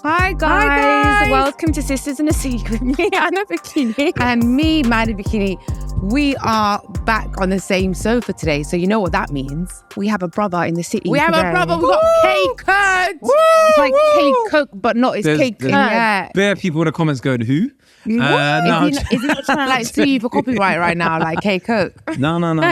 Hi guys, welcome to Sisters in a Secret with me, Anna Bikini. And me, Maddie Bikini. We are back on the same sofa today, so you know what that means. We have a brother in the city. We have a brother, we've got Kurd. It's like K-Cook, but not, it's K-Kurd. Yeah. Bare people in the comments going, who? No, is he not trying to like sue you for copyright right now, like K-Cook? No, never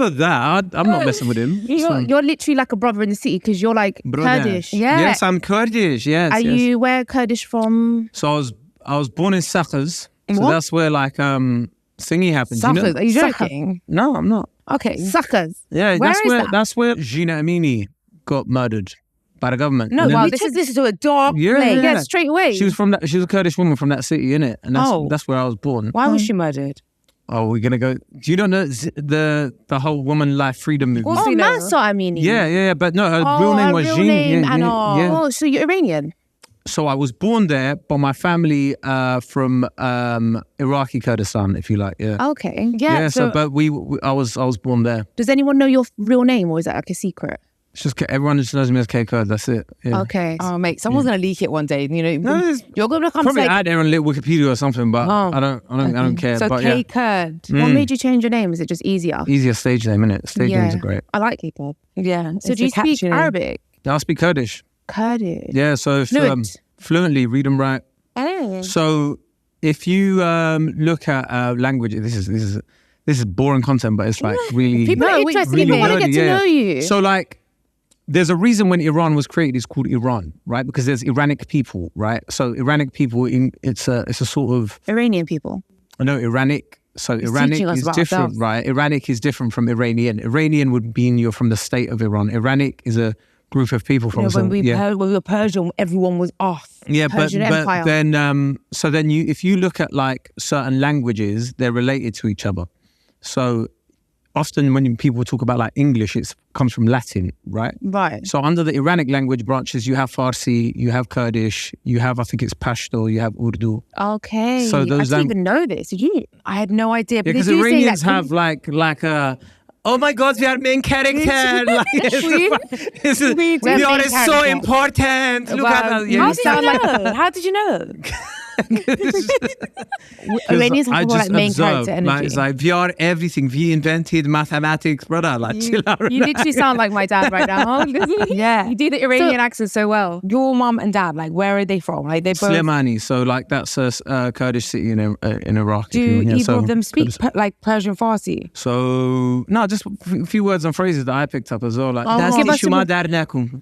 that. I'm not messing with him. You're literally like a brother in the city because you're like Kurdish. Yeah. Yes, I'm Kurdish. Yes. Are you where Kurdish from? So I was born in Suckers. So What? that's where like thingy happens. Suckers, You know? are you joking? No, I'm not. Okay. Suckers. Yeah, Where is that? that's where Gina Amini got murdered by the government. No, And then- wow, this is a dark Yeah, place. yeah. Yeah, straight away. She was a Kurdish woman from that city, innit? And that's where I was born. Why was she murdered? Oh, we're gonna go. Do you not know the whole woman life freedom movement? Oh, you know. Mansour Amini. Yeah. But no, her real name was real Jean. name, Yeah, and yeah. Oh, so you're Iranian? So I was born there, but my family from Iraqi Kurdistan, if you like. Yeah. Okay. Yeah. So, but I was born there. Does anyone know your real name or is that like a secret? It's just everyone just knows me as K Kurd. That's it. Yeah. Okay. Oh, mate, someone's gonna leak it one day. You know, No, it's you're gonna come probably say. out there on Wikipedia or something, but I don't care. So but K yeah, Kurd. What made you change your name? Is it just easier? easier stage name, innit? Stage names are great. I like K-pop. Yeah. So do you speak Arabic? I speak Kurdish. Kurdish. Yeah. So Fluent. fluently, read and write. Oh. So if you look at language, this is boring content, but it's like really People are interested. really People want to nerdy, get to yeah. know you. So like, there's a reason when Iran was created, it's called Iran, right? Because there's Iranic people, right? So Iranic people, it's a sort of, Iranian people. I know Iranic. So Iranic teaching us is about different, ourselves. right? Iranic is different from Iranian. Iranian would mean you're from the state of Iran. Iranic is a group of people from when we were Persian, everyone was off. Yeah, Persian Empire. but then if you look at like certain languages, they're related to each other. So often when people talk about like English, it comes from Latin, right? Right. So under the Iranic language branches, you have Farsi, you have Kurdish, you have, I think it's Pashto, you have Urdu. Okay. So those I didn't even know this. Did you? I had no idea. But Because they do say Iranians that have like a, oh my God, we are main character. Like, we are so character. important. Look at us. Yeah, How you did sound you like know? How did you know? Iranians have I more like just main observe, character energy. like, it's like, we are everything. We invented mathematics, brother. Like, chill out. You literally sound like my dad right now. Yeah. You do the Iranian accent so well. Your mum and dad, like, where are they from? Like, they both. Slimani. So, like, that's a Kurdish city in Iraq. Do yeah, either so of them speak Kurdish. like Persian Farsi? So, no, just a few words and phrases that I picked up as well. Like, Oh. Give us some- Shuma darnakum.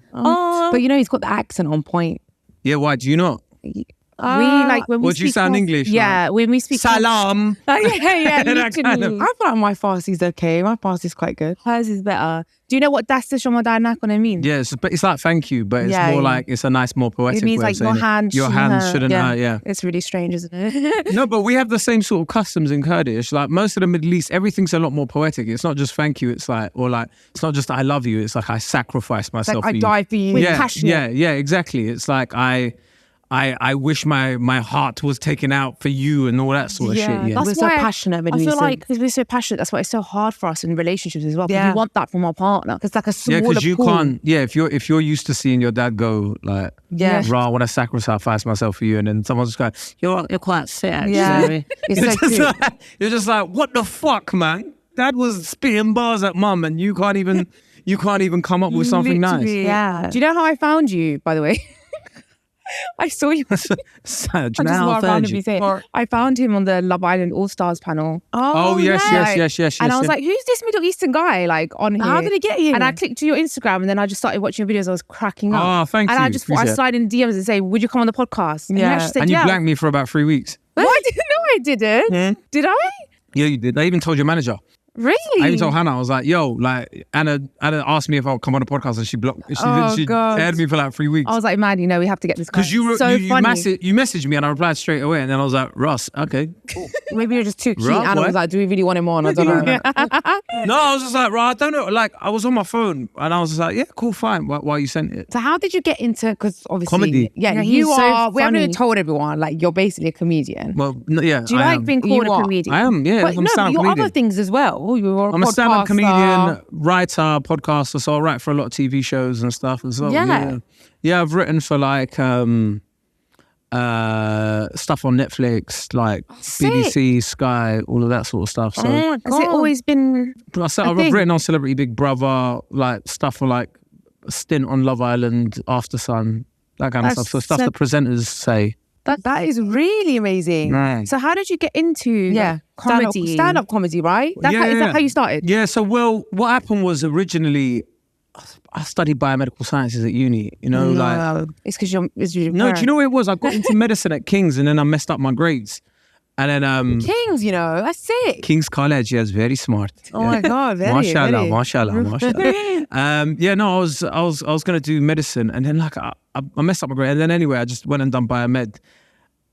But you know, he's got the accent on point. Yeah, why? Do you not? We like when we Would you speak sound Farsi- English? Yeah, when we speak Salam. Oh, yeah, That literally. kind of- I feel like my Farsi's okay. My Farsi's quite good. Hers is better. Do you know what Dasta Shomadar Nakon means? Yeah, it's like thank you, but it's Yeah, more yeah. like, it's a nice, more poetic It means way like of saying your it. hand Your shouldn't hand hurt. shouldn't Yeah. hurt, yeah. It's really strange, isn't it? No, but we have the same sort of customs in Kurdish. Like most of the Middle East, everything's a lot more poetic. It's not just thank you. It's like, or like, it's not just I love you. It's like I sacrifice myself Like, for I you. die for you. Yeah, passionate. yeah, exactly. It's like I wish my heart was taken out for you and all that sort of shit. Yeah. We're so passionate when I we feel say- like because we're so passionate, that's why it's so hard for us in relationships as well. Because Yeah. we want that from our partner. It's like a Yeah, smaller because you pool. can't. Yeah, if you're used to seeing your dad go like, Yeah. rah, I want to sacrifice myself for you, and then someone's just going, you're quite sick. Yeah. Sorry. It's You're so just cute. like- you're just like, what the fuck, man? Dad was spitting bars at mum, and you can't even come up with something nice. Literally. Yeah. Do you know how I found you, by the way? I saw you. Sad. I just want to randomly say it. I found him on the Love Island All Stars panel. Oh, yes. And I was like, who's this Middle Eastern guy like on here? How did he get here? And I clicked to your Instagram and then I just started watching your videos. I was cracking up. Oh, thank and you. I just thought I'd Appreciate it. slide in DMs and say, would you come on the podcast? And Yeah. you actually said, and you yeah. blanked me for about 3 weeks. What? No, I didn't. Did I? Yeah, you did. I even told your manager. Really? I even told Hannah, I was like, yo, like, Anna asked me if I'll come on a podcast and she blocked, she God. aired me for like 3 weeks. I was like, man, you know, we have to get this guy. Because you funny. messaged me and I replied straight away, and then I was like, Russ, okay. Cool. Maybe you're just too cute. Right, Anna boy. was like, do we really want him on? I don't know. No, I was just like, right, I don't know. Like, I was on my phone and I was just like, yeah, cool, fine. Why you sent it? So how did you get into, because obviously, Comedy. yeah, he's you so are, we haven't funny. even told everyone, like you're basically a comedian. Well, no, yeah. Do you I like am. being You called a are. comedian? I am, yeah. But I'm no, a sound your comedian. other things as well. you're I'm a stand-up comedian, writer, podcaster, so I write for a lot of TV shows and stuff as well. Yeah, I've written for like stuff on Netflix, like BBC, Sky, all of that sort of stuff. So has it always been I've written on Celebrity Big Brother, like stuff for like a stint on Love Island, After Sun, that kind of stuff. So stuff the presenters say. That is really amazing. Right. So how did you get into comedy? Stand-up comedy, right? Is that how you started? Yeah, so what happened was originally I studied biomedical sciences at uni, you know, like... It's because you're... No, do you know what it was? I got into medicine at King's and then I messed up my grades. And then... King's, you know, that's sick. King's College, yes, very smart. Oh my God, Mashallah. Yeah, no, I was going to do medicine and then like I messed up my grade. And then anyway, I just went and done biomed.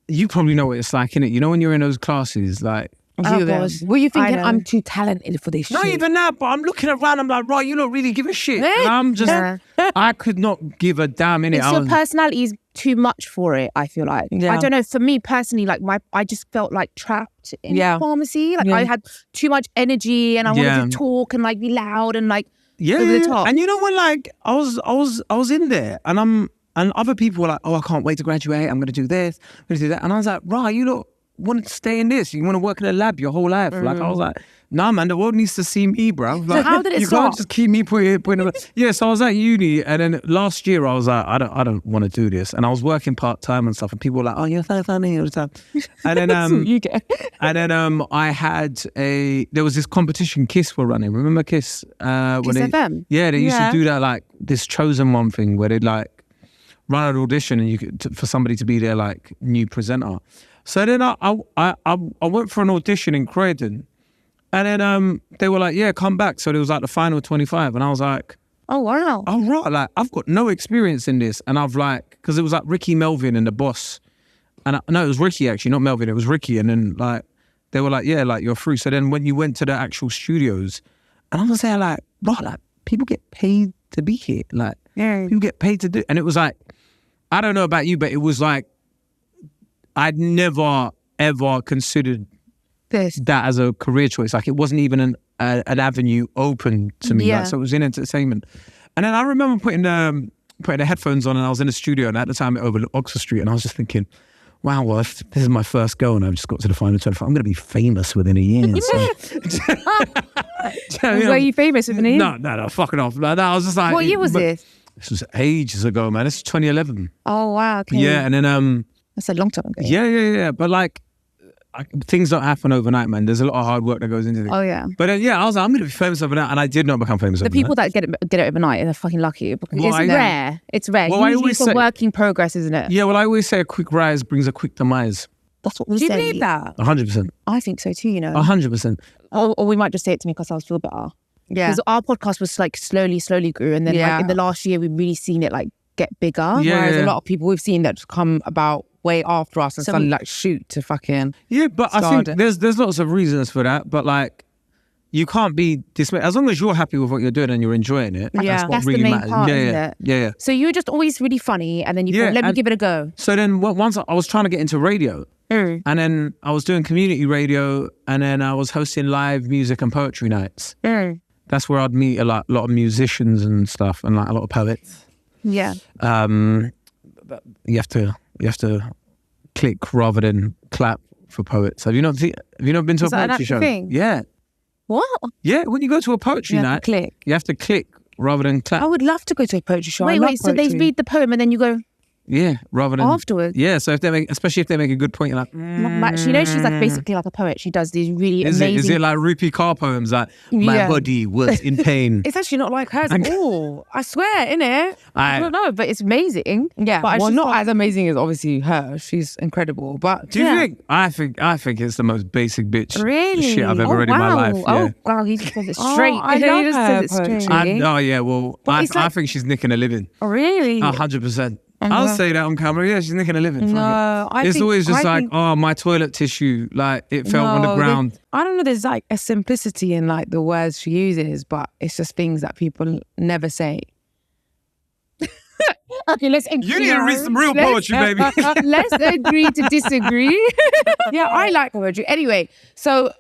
You probably know what it's like, innit? You know when you're in those classes, like... Were you thinking I'm too talented for this shit? Not even that, but I'm looking around, I'm like, right, you don't really give a shit. And I'm just, I could not give a damn, innit? Your personality is too much for it, I feel like. I don't know, for me personally, like I just felt like trapped in pharmacy. Like I had too much energy and I wanted to talk and like be loud and like over the top. And you know when like I was in there and other people were like, oh, I can't wait to graduate, I'm gonna do this, I'm gonna do that. And I was like, right, you lot want to stay in this, you want to work in a lab your whole life. Like I was like, nah man, the world needs to see me, bro. Like, so how did it start? You can't just keep me putting yeah, so I was at uni and then last year I was like, I don't want to do this. And I was working part-time and stuff and people were like, oh, you're so funny all the time. And then I had there was this competition KISS were running. Remember KISS? KISS FM? Yeah, they used to do that, like this chosen one thing where they'd like run an audition and you could for somebody to be their like new presenter. So then I went for an audition in Croydon and then they were like, yeah, come back. So there was like the final 25 and I was like, oh wow. Oh right, like I've got no experience in this. And I've like, because it was like Ricky Melvin and the boss. And no, it was Ricky actually, not Melvin, it was Ricky. And then like, they were like, yeah, like you're through. So then when you went to the actual studios and I was there like, bro, like people get paid to be here. Like people get paid to do, and it was like, I don't know about you, but it was like, I'd never, ever considered that as a career choice. Like it wasn't even an avenue open to me. Like, so it was in entertainment. And then I remember putting the headphones on and I was in the studio and at the time it overlooked Oxford Street and I was just thinking, wow, well, if this is my first go and I've just got to the final 25, I'm going to be famous within a year. Were you famous within a year? No, fucking off. Like, I was just like... What year was this? This was ages ago, man. This is 2011. Oh, wow. Okay. Yeah, and then... That's a long time ago. Yeah. But like, things don't happen overnight, man. There's a lot of hard work that goes into it. Oh, yeah. But I was like, I'm going to be famous overnight. And I did not become famous overnight. The people that get it overnight are fucking lucky. Because it's rare. It's rare. Well, usually it's a working progress, isn't it? Yeah, well, I always say a quick rise brings a quick demise. That's what we say. Do you believe that? 100%. I think so too, you know. 100%. Or we might just say it to me because I feel better. Yeah. Because our podcast was like slowly grew. And then like in the last year, we've really seen it like get bigger. Whereas a lot of people we've seen that come about way after us and suddenly like shoot to fucking... Yeah, but I think there's lots of reasons for that. But like, you can't be dismayed. As long as you're happy with what you're doing and you're enjoying it, that's what really the main matters. Part, isn't it? Yeah. So you were just always really funny and then you thought, let me give it a go. So then once I was trying to get into radio and then I was doing community radio and then I was hosting live music and poetry nights. That's where I'd meet a lot of musicians and stuff and like a lot of poets. Yeah. You have to click rather than clap for poets. Have you not been to a poetry show? Thing? Yeah. What? Yeah, when you go to a poetry night, you have to click rather than clap. I would love to go to a poetry show. Wait, so they read the poem and then you go... Yeah, rather than... Afterwards? Yeah, so especially if they make a good point, you're like... You know, she's like basically like a poet. She does these really amazing... Is it like Rupi Kaur poems like, my body was in pain? It's actually not like hers at all. I swear, innit? I don't know, but it's amazing. Yeah, but not as amazing as obviously her. She's incredible, but... Do you think? I think it's the most basic bitch really? Shit I've ever read in my life. Yeah. Oh, wow, he just says it straight. I love her poetry. I think she's nicking a living. Oh, really? 100%. I'll say that on camera. Yeah, she's nicking a living. No, it's always just my toilet tissue, like it fell on the ground. I don't know. There's like a simplicity in like the words she uses, but it's just things that people never say. Okay, let's agree. You need to read some real poetry, baby. Let's agree to disagree. Yeah, I like poetry. Anyway, so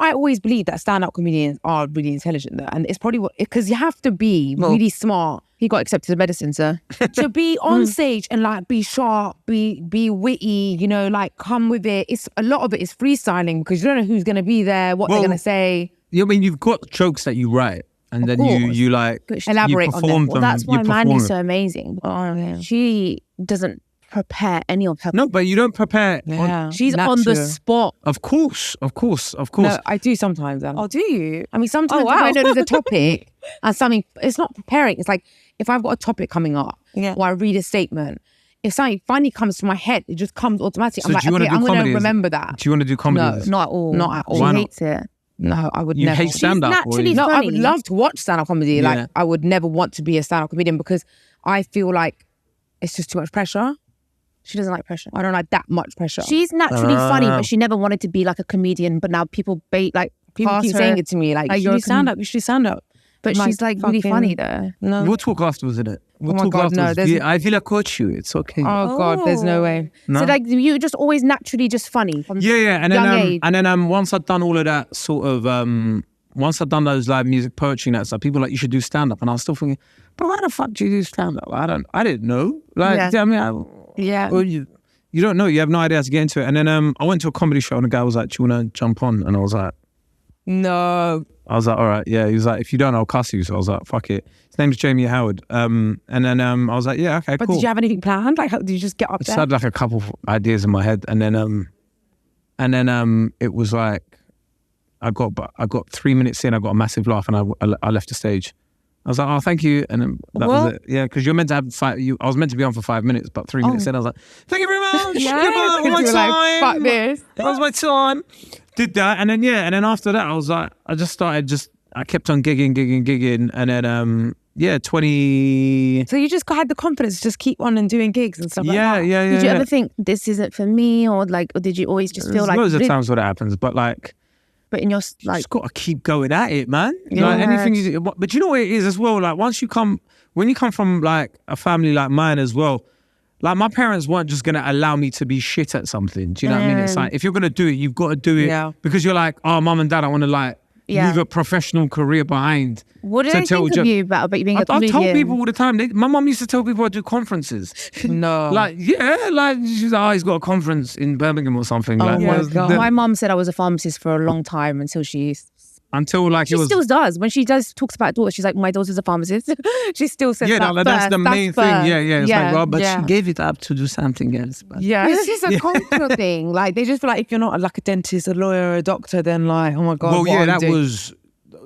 I always believe that stand-up comedians are really intelligent though. And it's probably because you have to be really smart. He got accepted to medicine, sir. To be on stage and like be sharp, be witty, like come with it. It's a lot of it is freestyling because you don't know who's going to be there, what they're going to say. I mean, you've got jokes that you write. And then you like elaborate on them. Well, that's why Mandy's so amazing. She doesn't prepare any of her. No, but you don't prepare. She's on the spot. Of course. No, I do sometimes. Oh, do you? I mean, sometimes when I know there's a topic and something, it's not preparing. It's like if I've got a topic coming up or I read a statement, if something funny comes to my head, it just comes automatically. So I'm like, okay, I'm going to remember that. Do you want to do comedy? No, not at all. Not at all. She hates it. No, I would you never. You hate stand-up? No, I would love to watch stand-up comedy. Like, I would never want to be a stand-up comedian because I feel like it's just too much pressure. She doesn't like pressure. I don't like that much pressure. She's naturally funny, but she never wanted to be like a comedian. But now people people keep saying it to me, like you should stand up. But she's like really funny though. No. We'll talk afterwards, innit? We'll talk afterwards. I feel like coach you. It's okay. Oh God, there's no way. No? So like you just always naturally just funny. Yeah. And then once I'd done all of that sort of once I'd done those live music, poetry and that stuff, people were like, you should do stand up. And I was still thinking, but why the fuck do you do stand up? I didn't know. Like I mean well, you don't know. You have no idea how to get into it. And then I went to a comedy show and the guy was like, do you want to jump on? And I was like, no. I was like, all right, yeah. He was like, if you don't, I'll cuss you. So I was like, fuck it. His name's Jamie Howard. And then I was like, yeah, okay, but cool. Did you have anything planned? Like, how did you just get up there? I had like a couple of ideas in my head, and then it was like, I got 3 minutes in, I got a massive laugh, and I left the stage. I was like, oh, thank you, and then that was it. Yeah, because you're meant to have I was meant to be on for 5 minutes, but 3 minutes in, I was like, thank you very much. Yeah, my time. Like, fuck this. That was my time. Did that, and then after that, I was like, I kept on gigging, and then 20. So you just had the confidence to just keep on and doing gigs and stuff like that. Yeah. Did you ever think this isn't for me, or did you always just feel like? Loads of times where that happens, but like. But in your you just got to keep going at it, man. Like anything you do. But you know what it is as well? Like when you come from like a family like mine as well, like my parents weren't just going to allow me to be shit at something. Do you know what I mean? It's like, if you're going to do it, you've got to do it because you're like, oh, mum and dad, I want to like leave a professional career behind. What do they think of you about you being a comedian? I told people all the time. My mum used to tell people I do conferences. No. Like she's like, oh, he's got a conference in Birmingham or something. Oh my God. My mum said I was a pharmacist for a long time until she still does. When she talks about daughters, she's like, my daughter's a pharmacist. She still says that that's first. the main thing. Yeah. It's like, well, but she gave it up to do something else. But. Yeah, it's just a cultural thing. Like they just feel like if you're not like a dentist, a lawyer, a doctor, then like, oh my God.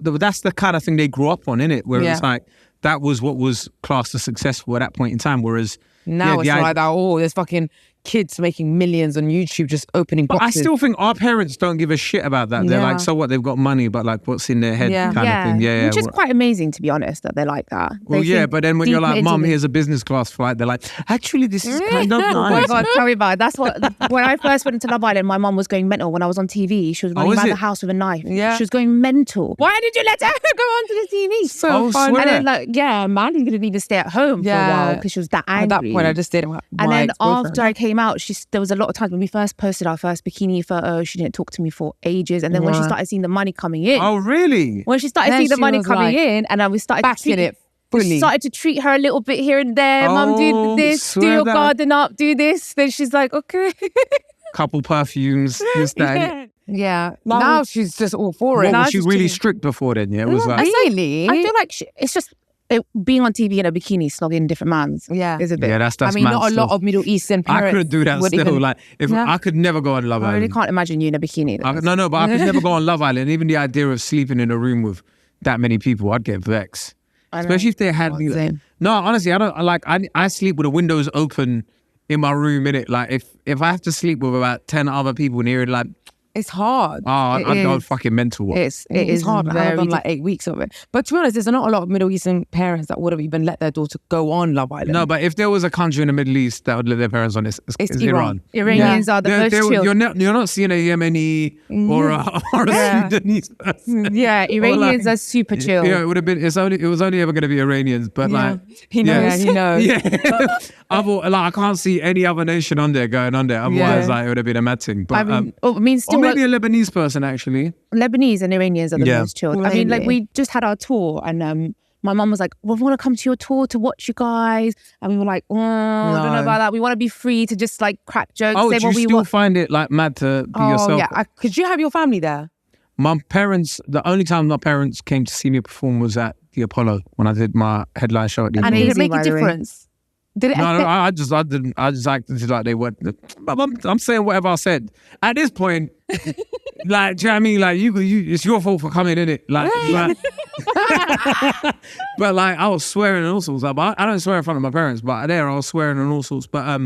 Well, that's the kind of thing they grew up on, innit? Where it's like, that was what was classed as successful at that point in time. Whereas now it's like that, there's fucking kids making millions on YouTube just opening boxes. But I still think our parents don't give a shit about that. They're like, so what? They've got money, but like, what's in their head kind of thing. Yeah. Which is quite amazing, to be honest, that they're like that. Well, but then when you're like, Mum, here's a business class flight, they're like, actually, this is kind of nice. Oh my God, tell me about it. That's what, when I first went into Love Island, my mum was going mental. When I was on TV, she was running around the house with a knife. Yeah. She was going mental. Why did you let her go onto the TV? So fun. And then Mandy didn't even stay at home for a while because she was that angry. At that point, I just didn't. And then after I came out, there was a lot of times when we first posted our first bikini photo, she didn't talk to me for ages. And then when she started seeing the money coming in. Oh, really? When she started seeing the money coming in, and then we started backing it fully. We started to treat her a little bit here and there. Mum, do this, do your garden up, do this. Then she's like, okay. Couple perfumes, this, that. Yeah. Now she's just all for it. Was she really strict before then? Yeah, it was like. Really? I feel like it's just. Being on TV in a bikini, slogging different mans, is a bit. Yeah, that's. I mean, not a lot of Middle Eastern parents. I couldn't do that still. Like, I could never go on Love Island. I really can't imagine you in a bikini. No, but I could never go on Love Island. Even the idea of sleeping in a room with that many people, I'd get vexed. Especially if they had me. No, honestly, I don't like. I sleep with the windows open in my room. In it, like if I have to sleep with about 10 other people in here, like. It's hard. Oh, I'd go fucking mental. It is hard. I've done like 8 weeks of it. But to be honest, there's not a lot of Middle Eastern parents that would have even let their daughter go on Love Island. No, but if there was a country in the Middle East that would let their parents on, it's Iran. Iranians are the most chill. You're not seeing a Yemeni or a Sudanese person. Yeah, Iranians are super chill. Yeah, it would have been. It was only ever going to be Iranians, but like he knows. Yeah. I can't see any other nation on there going on there. Otherwise, like, it would have been a mad thing. But I mean, still, or maybe a Lebanese person, actually. Lebanese and Iranians are the most chilled. I mean, like, we just had our tour, and my mum was like, well, we want to come to your tour to watch you guys. And we were like, I don't know about that. We want to be free to just like crack jokes. Oh, do you still find it like mad to be yourself? Oh, yeah. Could you have your family there? My parents, the only time my parents came to see me perform was at the Apollo when I did my headline show at the Apollo. And did it make a difference? Did it? No, I just acted like they weren't. I'm saying whatever I said. At this point, like, do you know what I mean? Like, you it's your fault for coming, innit? Like, but like, I was swearing and all sorts. Like, I don't swear in front of my parents, but there I was swearing and all sorts. But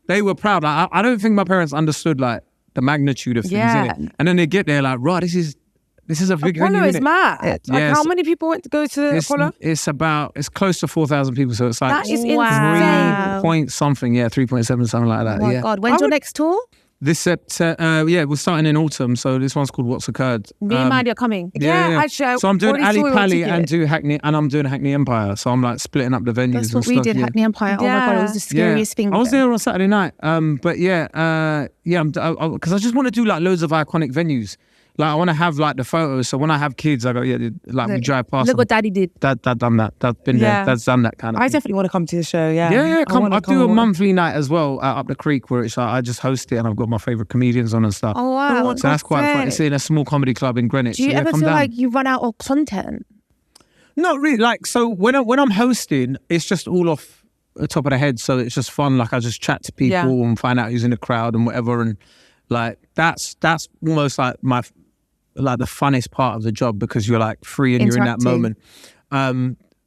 they were proud. Like, I don't think my parents understood like the magnitude of things, innit? And then they get there like, right, this is a big venue, Apollo is mad. Like, how many people went to go to Apollo? It's close to 4,000 people, so it's like that is insane. 3 point something, 3.7, something like that. Oh my God, when's your next tour? This we're starting in autumn, so this one's called What's a Kurd. Me and Mandy are coming. Yeah. Actually, so I'm doing Ali Pali and do Hackney, and I'm doing Hackney Empire. So I'm like splitting up the venues. That's what we did, Hackney Empire. Oh my God, it was the scariest thing. I was there on Saturday night. But because I just want to do like loads of iconic venues. Like, I want to have like the photos. So when I have kids, I go, we drive past. Look what Daddy did. Dad done that. That's been there. That's done that kind of I thing. definitely want to come to the show, Come. I do a monthly night as well up the creek where it's like, I just host it and I've got my favourite comedians on and stuff. Oh, wow. So that's quite fun. It's in a small comedy club in Greenwich. Do you ever feel like you run out of content? Not really. Like, so when I'm hosting, it's just all off the top of the head. So it's just fun. Like, I just chat to people and find out who's in the crowd and whatever. And like, that's almost like the funnest part of the job, because you're like free and you're in that moment.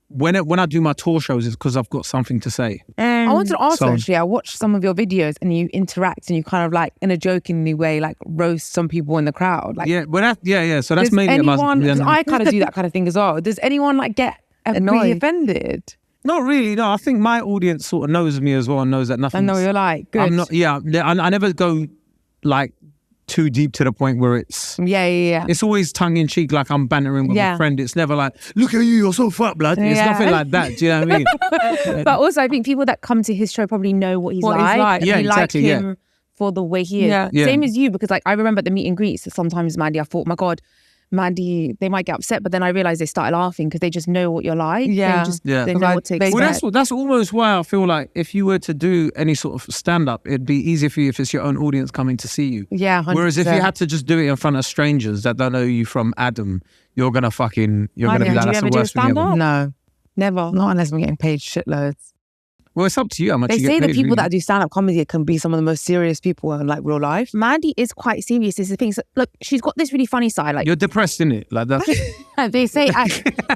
When I do my tour shows, it's because I've got something to say. I wanted to ask actually, I watched some of your videos and you interact and you kind of like in a jokingly way like roast some people in the crowd. Like, so that's mainly I kind of do that kind of thing as well. Does anyone like get really offended? Not really, no. I think my audience sort of knows me as well and knows that nothing. I know you're like, good. I'm not, I never go like too deep to the point where it's it's always tongue in cheek, like I'm bantering with a friend. It's never like, look at you're so fat, blood. It's nothing like that. Do you know what I mean? But also I think people that come to his show probably know what he's like. Yeah, exactly. Like him for the way he is. Same as you, because like I remember at the meet and greets sometimes, Mandy, I thought, my God, Mandy, they might get upset, but then I realized they started laughing because they just know what you're like. They know what to expect. Well, that's almost why I feel like if you were to do any sort of stand-up, it'd be easier for you if it's your own audience coming to see you. Yeah, 100%. Whereas if you had to just do it in front of strangers that don't know you from Adam, you're gonna be like, that's the worst thing ever. No, never. Not unless I'm getting paid shitloads. Well, it's up to you how much they you get say paid, the people really. that do stand-up comedy can be some of the most serious people in like real life. Mandy is quite serious. Is the thing. So, look, she's got this really funny side. Like, you're depressed, innit? Like that's. They say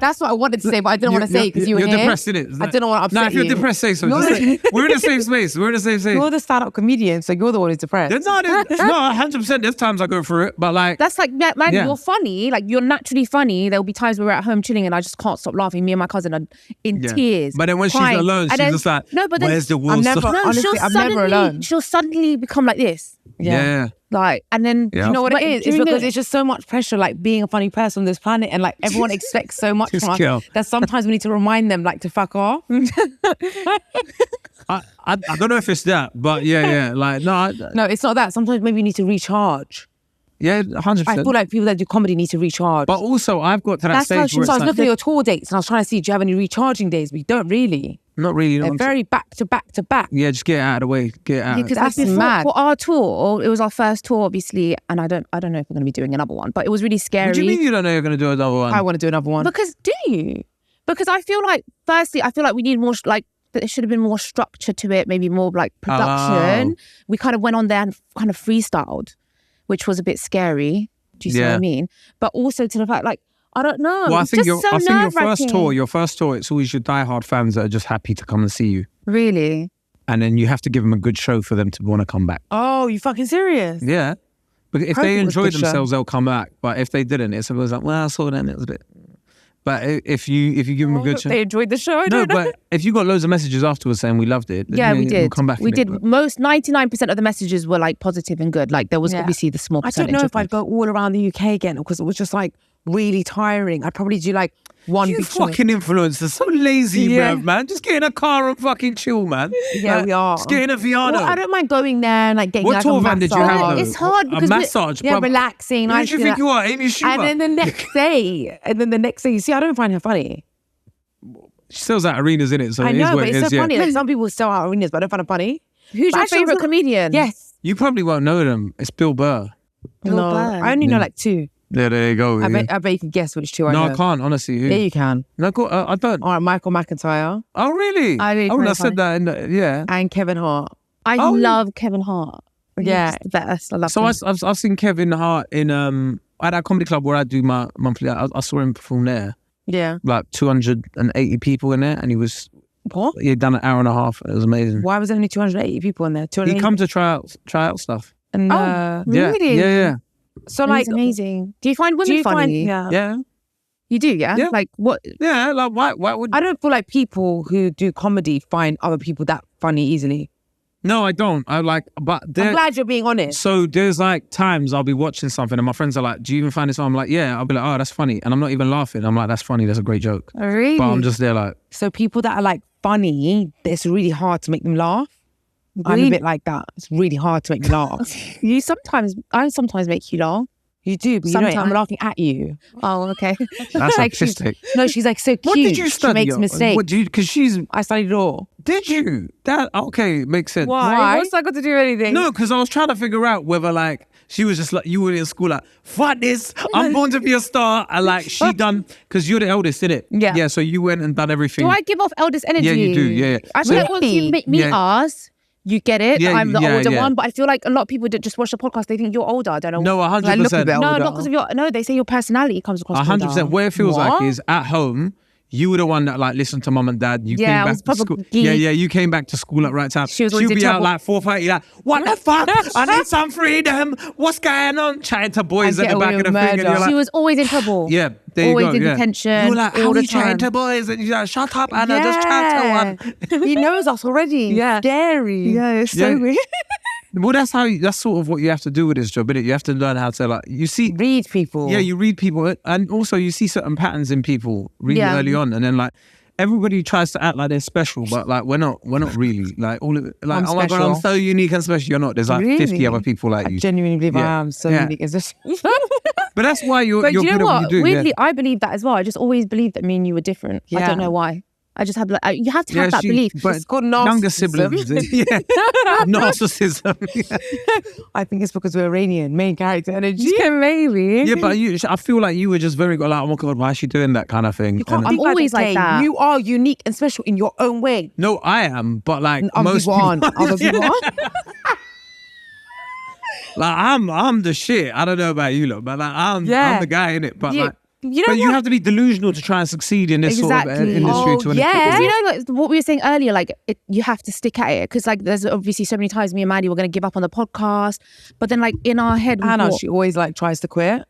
that's what I wanted to say, but I didn't want to say it because you were here. You're depressed, innit? I didn't want to upset you. No, if you're depressed, say so. We're in the same space. We're in the same space. You're the stand-up comedian, so you're the one who's depressed. No, 100%. There's times I go through it, but like that's like, man, you're funny. Like, you're naturally funny. There'll be times where we're at home chilling and I just can't stop laughing. Me and my cousin are in tears. But then when crying. She's alone, she's just like, where's the wool? I'm never alone. She'll suddenly become like this. Yeah. Like, and then you know what it is? It's because it's just so much pressure, like being a funny person on this planet, and like everyone expects so much from us that sometimes we need to remind them like to fuck off. I don't know if it's that, but like no, it's not that. Sometimes maybe you need to recharge. Yeah, 100%. I feel like people that do comedy need to recharge. But also, I've got to that stage where I was looking at your tour dates and I was trying to see, do you have any recharging days? But you don't really. Not really. They're very back to back to back. Yeah, just get it out of the way. Get it out. Yeah, because that's mad. For our tour, it was our first tour, obviously, and I don't know if we're going to be doing another one, but it was really scary. What do you mean you don't know you're going to do another one? I want to do another one. Because do you? Because I feel like, firstly, we need more, like, there should have been more structure to it, maybe more like production. We kind of went on there and kind of freestyled, which was a bit scary. Do you see what I mean? But also to the fact, like, I don't know. Well, I think your first tour, it's always your diehard fans that are just happy to come and see you. Really? And then you have to give them a good show for them to want to come back. Oh, you fucking serious? Yeah. But if they enjoyed themselves, they'll come back. But if they didn't, it's always like, well, I saw them, it was a bit. But if you give them a good show, they enjoyed the show. But if you got loads of messages afterwards saying we loved it, we did. We'll come back. We did. 99% of the messages were like positive and good. Like there was obviously the small percentage. I don't know if I'd go all around the UK again because it was just like really tiring, I'd probably do like one you big fucking influencers, so lazy, bruv, man. Just get in a car and fucking chill, man. Yeah, like, we are. Just get in a Viano. Well, I don't mind going there and like getting what like a van did you have? It's hard because a massage. Yeah, relaxing. Who do you think you are, Amy Schumer? And then the next day, you see, I don't find her funny. She sells out arenas, innit? So I know, but it's so funny. Yeah. Like some people sell out arenas, but I don't find her funny. Who's your favourite comedian? Yes. You probably won't know them. It's Bill Burr. No, I only know like 2. Yeah, there you go. I bet you can guess which 2 I know. No, I can't, honestly. Who? Yeah, you can. No, I don't. All right, Michael McIntyre. Oh, really? I said that in the, And Kevin Hart. I love Kevin Hart. Yeah. He's the best. I love him. So I've seen Kevin Hart in, at that comedy club where I do my monthly, I saw him perform there. Yeah. Like 280 people in there, and he was... What? He'd done an hour and a half. It was amazing. Why was there only 280 people in there? He come to try out stuff. And, really? Yeah. So like amazing. Do you find women funny? Yeah. You do, yeah? Yeah. Like what? Yeah, like why would... I don't feel like people who do comedy find other people that funny easily. No, I don't. I'm glad you're being honest. So there's like times I'll be watching something and my friends are like, do you even find this funny? I'm like, yeah. I'll be like, oh, that's funny. And I'm not even laughing. I'm like, that's funny. That's a great joke. Oh, really? But I'm just there like... So people that are like funny, it's really hard to make them laugh. Really? I'm a bit like that. It's really hard to make me laugh. I sometimes make you laugh. You do, but sometimes I'm laughing at you. Oh, okay. That's like artistic. She's like so cute. What did you study? She makes mistakes. Because I studied law. Did you? That okay, makes sense. Why? What's that got to do with anything? No, because I was trying to figure out whether like she was just like, you were in school like, fuck this, I'm born to be a star. And like she done, because you're the eldest, innit? Yeah. Yeah, so you went and done everything. Do I give off eldest energy? Yeah, you do, yeah. I feel like once you make me ask, you get it. Yeah, I'm the older one, but I feel like a lot of people that just watch the podcast, they think you're older. I don't know. No, 100%. Like, look a bit older. No, not because of your. No, they say your personality comes across. 100%. Where it feels like is at home. You were the one that like listened to mum and dad. You came back to school. Geek. Yeah. You came back to school at right time. She'll be out like 4:30. Like, what the fuck? I need some freedom. What's going on? Chatting to boys at the back of the thing. And you're like, she was always in trouble. Yeah, there you go. Always in detention. You're like, how all are the you chatting time. to boys? And you're like, shut up, Anna. Just chat to one. He knows us already. Yeah. Scary. Yeah, it's so weird. Well, that's sort of what you have to do with this job, innit? You have to learn how to like, you see, read people. Yeah, you read people, and also you see certain patterns in people really early on, and then like everybody tries to act like they're special, but like we're not really. Like all of it, like oh my god, I'm so unique and special. You're not. There's like 50 other people like you. I genuinely believe I am so unique as this. But that's why you're you know good what? at what you do. Weirdly, I believe that as well. I just always believed that me and you were different. I don't know why. I just have like you have to have that belief. But it's called narcissism. Younger siblings, narcissism. I think it's because we're Iranian, main character energy. Yeah, maybe. Yeah, but I feel like you were just very like, oh my god, why is she doing that kind of thing? I'm always like that. You are unique and special in your own way. No, I am, but like most people aren't. Other people aren't. Like I'm the shit. I don't know about you, look, but like I'm the guy in it. But like. You have to be delusional to try and succeed in this sort of industry. You know, like what we were saying earlier, like you have to stick at it because like there's obviously so many times me and Maddie were going to give up on the podcast, but then like in our head, she always like tries to quit.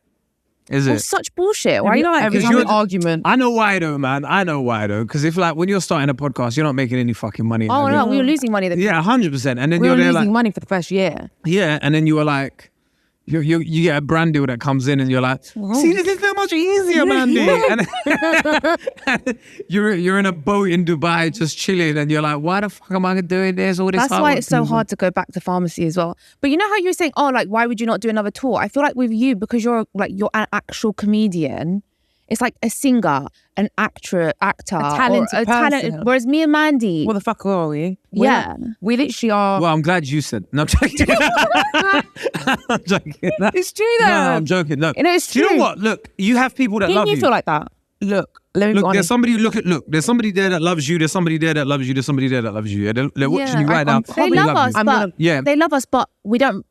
Is it? Such bullshit. Why are you like every time an argument? I know why though, man. I know why though. Because if like when you're starting a podcast, you're not making any fucking money. Oh no, we were losing money. Yeah, 100%. And then we you're losing like, money for the first year. Yeah, and then you were like. You get a brand deal that comes in and you're like, see, this is so much easier, Mandy. And you're in a boat in Dubai just chilling and you're like, why the fuck am I doing this? All this. That's why it's so hard to go back to pharmacy as well. But you know how you were saying, oh, like, why would you not do another tour? I feel like with you, because you're an actual comedian, it's like a singer, an actor, a talented person. Whereas me and Mandy, what the fuck are we? We literally are. Well, I'm glad you said. No, I'm joking. I'm joking. It's true though. No, I'm joking. No, it's true. Do you know what? Look, you have people that love you. You feel like that. Look, let me be there's somebody. There's somebody there that loves you. There's somebody there that loves you. There's somebody there that loves you. They're watching you right now. They love us, but they love us, but we don't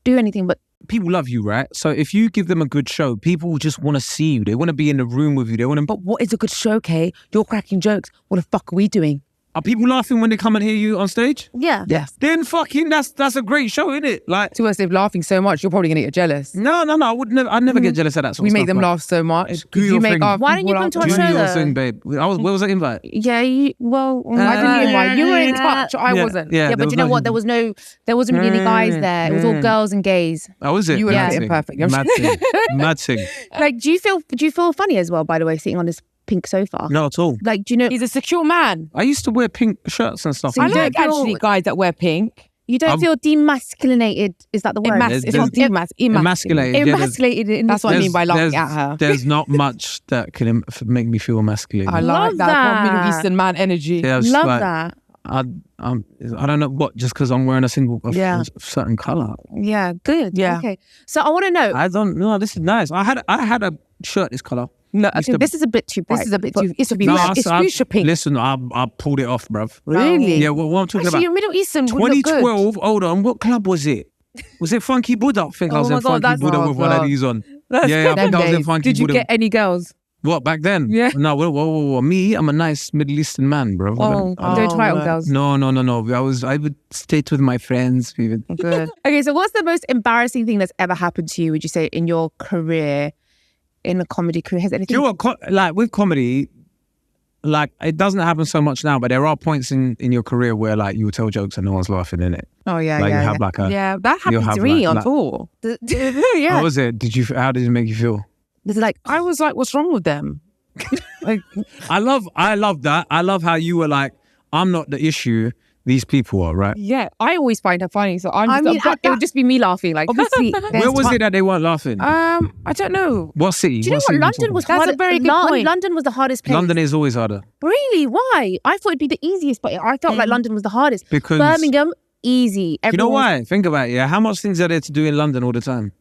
do anything but. People love you, right? So if you give them a good show, people just want to see you. They want to be in the room with you. They want to. But what is a good show, Kay? You're cracking jokes. What the fuck are we doing? Are people laughing when they come and hear you on stage? Yeah. Yes. Then fucking that's a great show, isn't it? Like, to us, they're laughing so much, you're probably gonna get jealous. No, I'd never get jealous of that sort We of stuff. make them laugh so much. Do your thing. Why didn't you come to our show? Do your thing, babe. Where was that invite? Yeah, I didn't invite. You were in touch. I wasn't. Yeah, but you know what? There wasn't really any guys there. It was all girls and gays. Oh, was it? You were imperfect. Mad thing. Like, do you feel funny as well? By the way, sitting on this pink sofa. Not at all. Like, do you know? He's a secure man. I used to wear pink shirts and stuff. So I like actually guys that wear pink. You don't feel demasculinated? Is that the word? It's not emasculated. Emasculated. That's what I mean by laughing at her. There's not much that can make me feel emasculated. I like that. Middle Eastern man energy. Yeah, love that. I don't know what, just because I'm wearing a certain colour. Yeah, good. Yeah. Okay. So I want to know. I don't know. This is nice. I had a shirt this colour. No, I think this is a bit too bright. This is a bit too. It's fuchsia pink. Listen, I pulled it off, bruv. Really? Yeah. What I'm talking about? You're Middle Eastern. 2012. Hold on. What club was it? Was it Funky Buddha? I think I was in Funky Buddha with one of these on. Yeah, I think I was in Funky Buddha. Did you get any girls? What, back then? Yeah. No, whoa. Me, I'm a nice Middle Eastern man, bro. Don't try on girls. No. I would stay with my friends. Even. Good. Okay, so what's the most embarrassing thing that's ever happened to you, would you say, in your career, in a comedy career? Has anything... Do you know what, like with comedy, like it doesn't happen so much now, but there are points in your career where like you tell jokes and no one's laughing in it. Oh yeah, like yeah. You have like a, yeah, that happened to me on tour. Yeah. How was it? How did it make you feel? It's like, I was like, what's wrong with them? Like, I love that. I love how you were like, I'm not the issue. These people are, right? Yeah, I always find her funny, so it would just be me laughing. Like, obviously, where was it that they weren't laughing? I don't know. What city? Do you know what? London was hard. That's a very good point. London was the hardest place. London is always harder. Really? Why? I thought it'd be the easiest, but I felt like London was the hardest. Because Birmingham, easy. You know why? Think about it. Yeah, how much things are there to do in London all the time?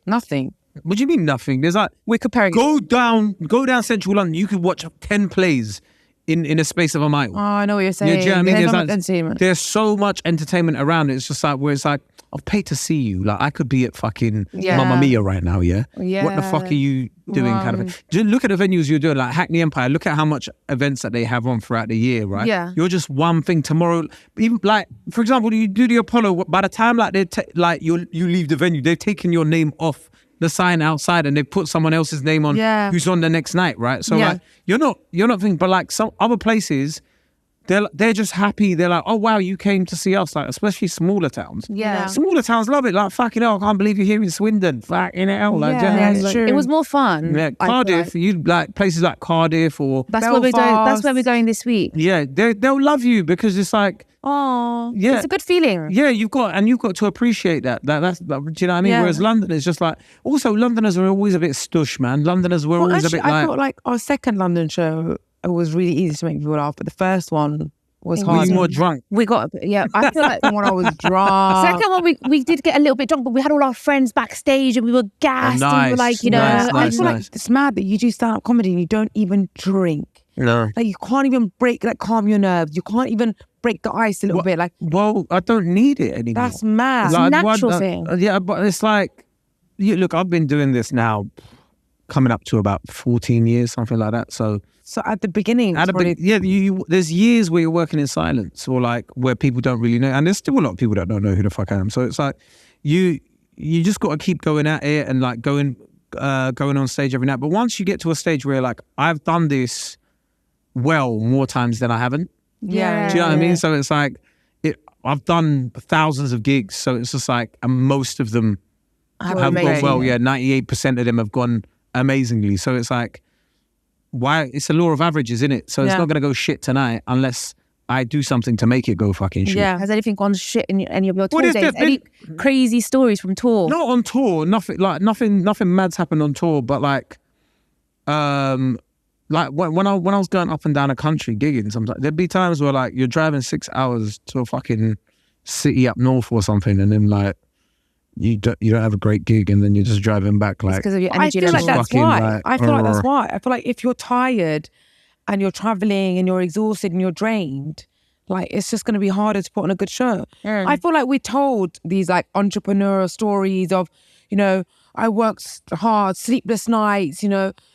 Nothing. What do you mean nothing? There's like, we're comparing. Go down Central London. You could watch 10 plays in a space of a mile. Oh, I know what you're saying. Yeah, do you know what I mean? There's so much entertainment. There's so much entertainment around it. It's just like, where it's like, I've paid to see you. Like, I could be at fucking Mamma Mia right now, yeah? What the fuck are you doing kind of thing? Just look at the venues you're doing, like Hackney Empire. Look at how much events that they have on throughout the year, right? Yeah. You're just one thing. Tomorrow, even like, for example, you do the Apollo, by the time like you leave the venue, they've taken your name off the sign outside and they put someone else's name on who's on the next night, right? So like you're not thinking, but like some other places, they're just happy. They're like, oh wow, you came to see us, like especially smaller towns. Yeah. Smaller towns love it. Like fucking hell, I can't believe you're here in Swindon. Fucking hell. Like, that's true. It was more fun. Yeah, Cardiff, you like places like Cardiff or that's where we're going. That's where we're going this week. Yeah, they'll love you because it's like, oh, yeah, it's a good feeling. Yeah, you've got to appreciate that. That's do you know what I mean? Yeah. Whereas London is just like, also Londoners are always a bit stush, man. Londoners were always a bit like. I thought like our second London show, it was really easy to make people laugh, but the first one was hard. Were you more drunk? We got I feel like when I was drunk. Second one, we did get a little bit drunk, but we had all our friends backstage and we were gassed. Nice, and we were like, I feel like it's mad that you do stand-up comedy and you don't even drink. No. Like you can't even calm your nerves. You can't even break the ice a little bit. Like, well, I don't need it anymore. That's mad. It's a natural thing. Yeah, but it's like, look, I've been doing this now, coming up to about 14 years, something like that. So at the beginning, there's years where you're working in silence, or like where people don't really know, and there's still a lot of people that don't know who the fuck I am. So it's like you just got to keep going at it and like going on stage every night. But once you get to a stage where like I've done this well more times than I haven't. Yeah. Do you know what I mean? So it's like I've done thousands of gigs, so it's just like, and most of them have gone well. Yeah, 98% of them have gone amazingly. So it's like, why? It's a law of averages, isn't it? So it's not going to go shit tonight unless I do something to make it go fucking shit. Yeah. Has anything gone shit in any of your tour days? Any crazy stories from tour? Not on tour. Nothing mad's happened on tour. But like when I was going up and down a country gigging, sometimes there'd be times where like you're driving 6 hours to a fucking city up north or something, and then like you don't have a great gig, and then you're just driving back like. Because of your energy. I feel like that's why. I feel like that's why. I feel like if you're tired and you're traveling and you're exhausted and you're drained, like it's just going to be harder to put on a good show. I feel like we told these like entrepreneurial stories of, I worked hard, sleepless nights,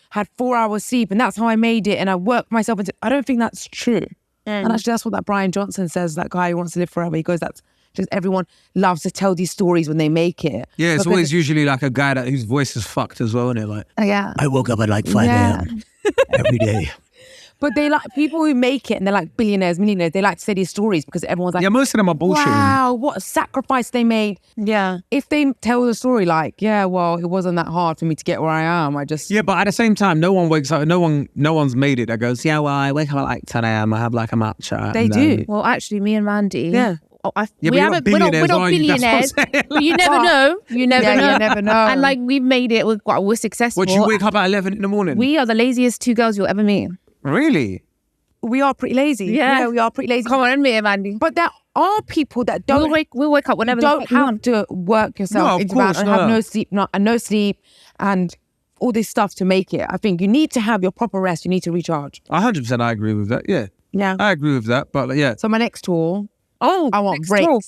had 4 hours sleep, and that's how I made it, and I worked myself into. I don't think that's true. And actually, that's what that Brian Johnson says, that guy who wants to live forever. He goes, that's just everyone loves to tell these stories when they make it. Yeah, it's always usually like a guy whose voice is fucked as well, isn't it? Like, I woke up at like 5 a.m. every day. But they like people who make it and they're like billionaires, millionaires. They like to say these stories because everyone's like, yeah, most of them are bullshit. Wow, what a sacrifice they made. Yeah. If they tell the story like, yeah, well, it wasn't that hard for me to get where I am. Yeah, but at the same time, no one wakes up. No one's made it that goes, yeah, well, I wake up at like 10 a.m. I have like a matcha. They do. Well, actually, me and Randy. Yeah. We're not billionaires, but you never know. You never know. You never know. And like we've made it, we're successful. Would you wake up at 11 in the morning? We are the laziest two girls you'll ever meet. Really? We are pretty lazy. Yeah, we are pretty lazy. Come on, admit it, Mandy. But there are people that don't. We'll wake up whenever. Don't have to work yourself into that and have no sleep and all this stuff to make it. I think you need to have your proper rest. You need to recharge. 100%, I agree with that. Yeah. I agree with that. But yeah. So my next tour, I want breaks. Tour.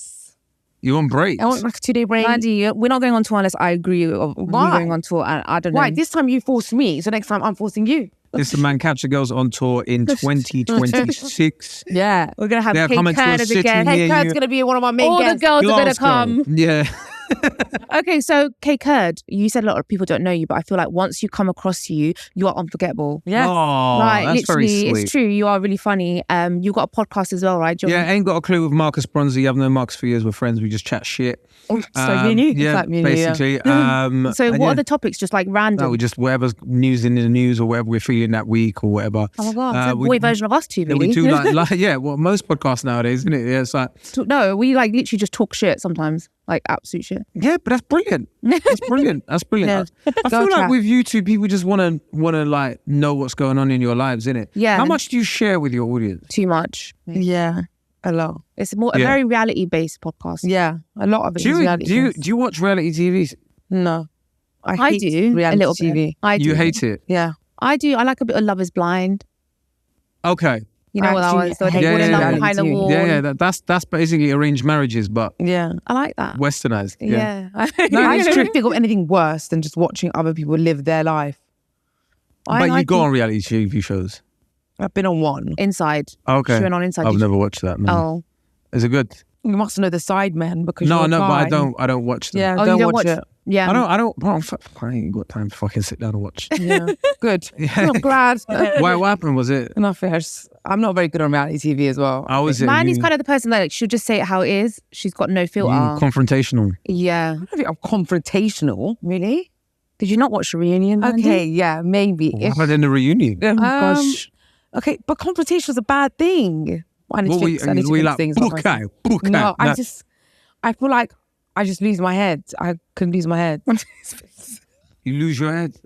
You want breaks? I want like a 2-day break. Mandy, we're not going on tour unless I agree of we going on tour. And I don't know. Why? This time you forced me, so next time I'm forcing you. It's the Man Capture Girls on tour in 2026. Yeah. We're going to have Kate Kurd as a guest. Kate Kurd's going to be one of my main guests. All the girls are going to come. Yeah. Okay, so Kate Kurd, you said a lot of people don't know you, but I feel like once you come across you are unforgettable. Yeah. Oh, like, that's literally, very sweet. It's true. You are really funny. You got a podcast as well, right? Yeah, ain't got a clue with Marcus Bronzy. I've known Marcus for years. We're friends. We just chat shit. So me and you. Yeah, like me and basically. You, yeah. So what are the topics? Just like random? No, we just whatever's news in the news or whatever we're feeling that week or whatever. Oh my God, it's a boy version of us two, really. We do well, most podcasts nowadays, isn't it? Yeah, it's like... No, we like literally just talk shit sometimes. Like absolute shit. Yeah, but that's brilliant. That's brilliant. That's brilliant. Yeah. I feel like with you two, people just want to like know what's going on in your lives, innit? Yeah. How much do you share with your audience? Too much. Yeah. A lot. It's a very reality-based podcast. Yeah, a lot of it is reality. Do you watch reality TV? No. I do. Reality a little TV. Bit. I do. You hate it? Yeah. I do. I like a bit of Love is Blind. Okay. You know what that was? So Love Behind the Wall. Yeah. That's basically arranged marriages, but yeah, I like that. Westernized. Yeah. No, I just can't think of anything worse than just watching other people live their life. But you go on reality TV shows. I've been on one. Inside. Okay. She went on Inside. I've never watched that. Man. Oh. Is it good? You must know the Sidemen because but I don't watch them. Yeah, don't watch it. Yeah. I ain't got time to fucking sit down and watch. Yeah. Good. Yeah. I'm glad. Why, what happened? Was it? No, fair. I'm not very good on reality TV as well. How is it? Mandy's kind of the person that like, she'll just say it how it is. She's got no filter. Confrontational. Yeah. I don't think I'm confrontational. Really? Did you not watch the reunion, Mandy? Okay, yeah, maybe. What happened in the reunion? Oh, gosh. Okay, but confrontation is a bad thing. I need to fix things. No, I feel like I just lose my head. I can lose my head. You lose your head.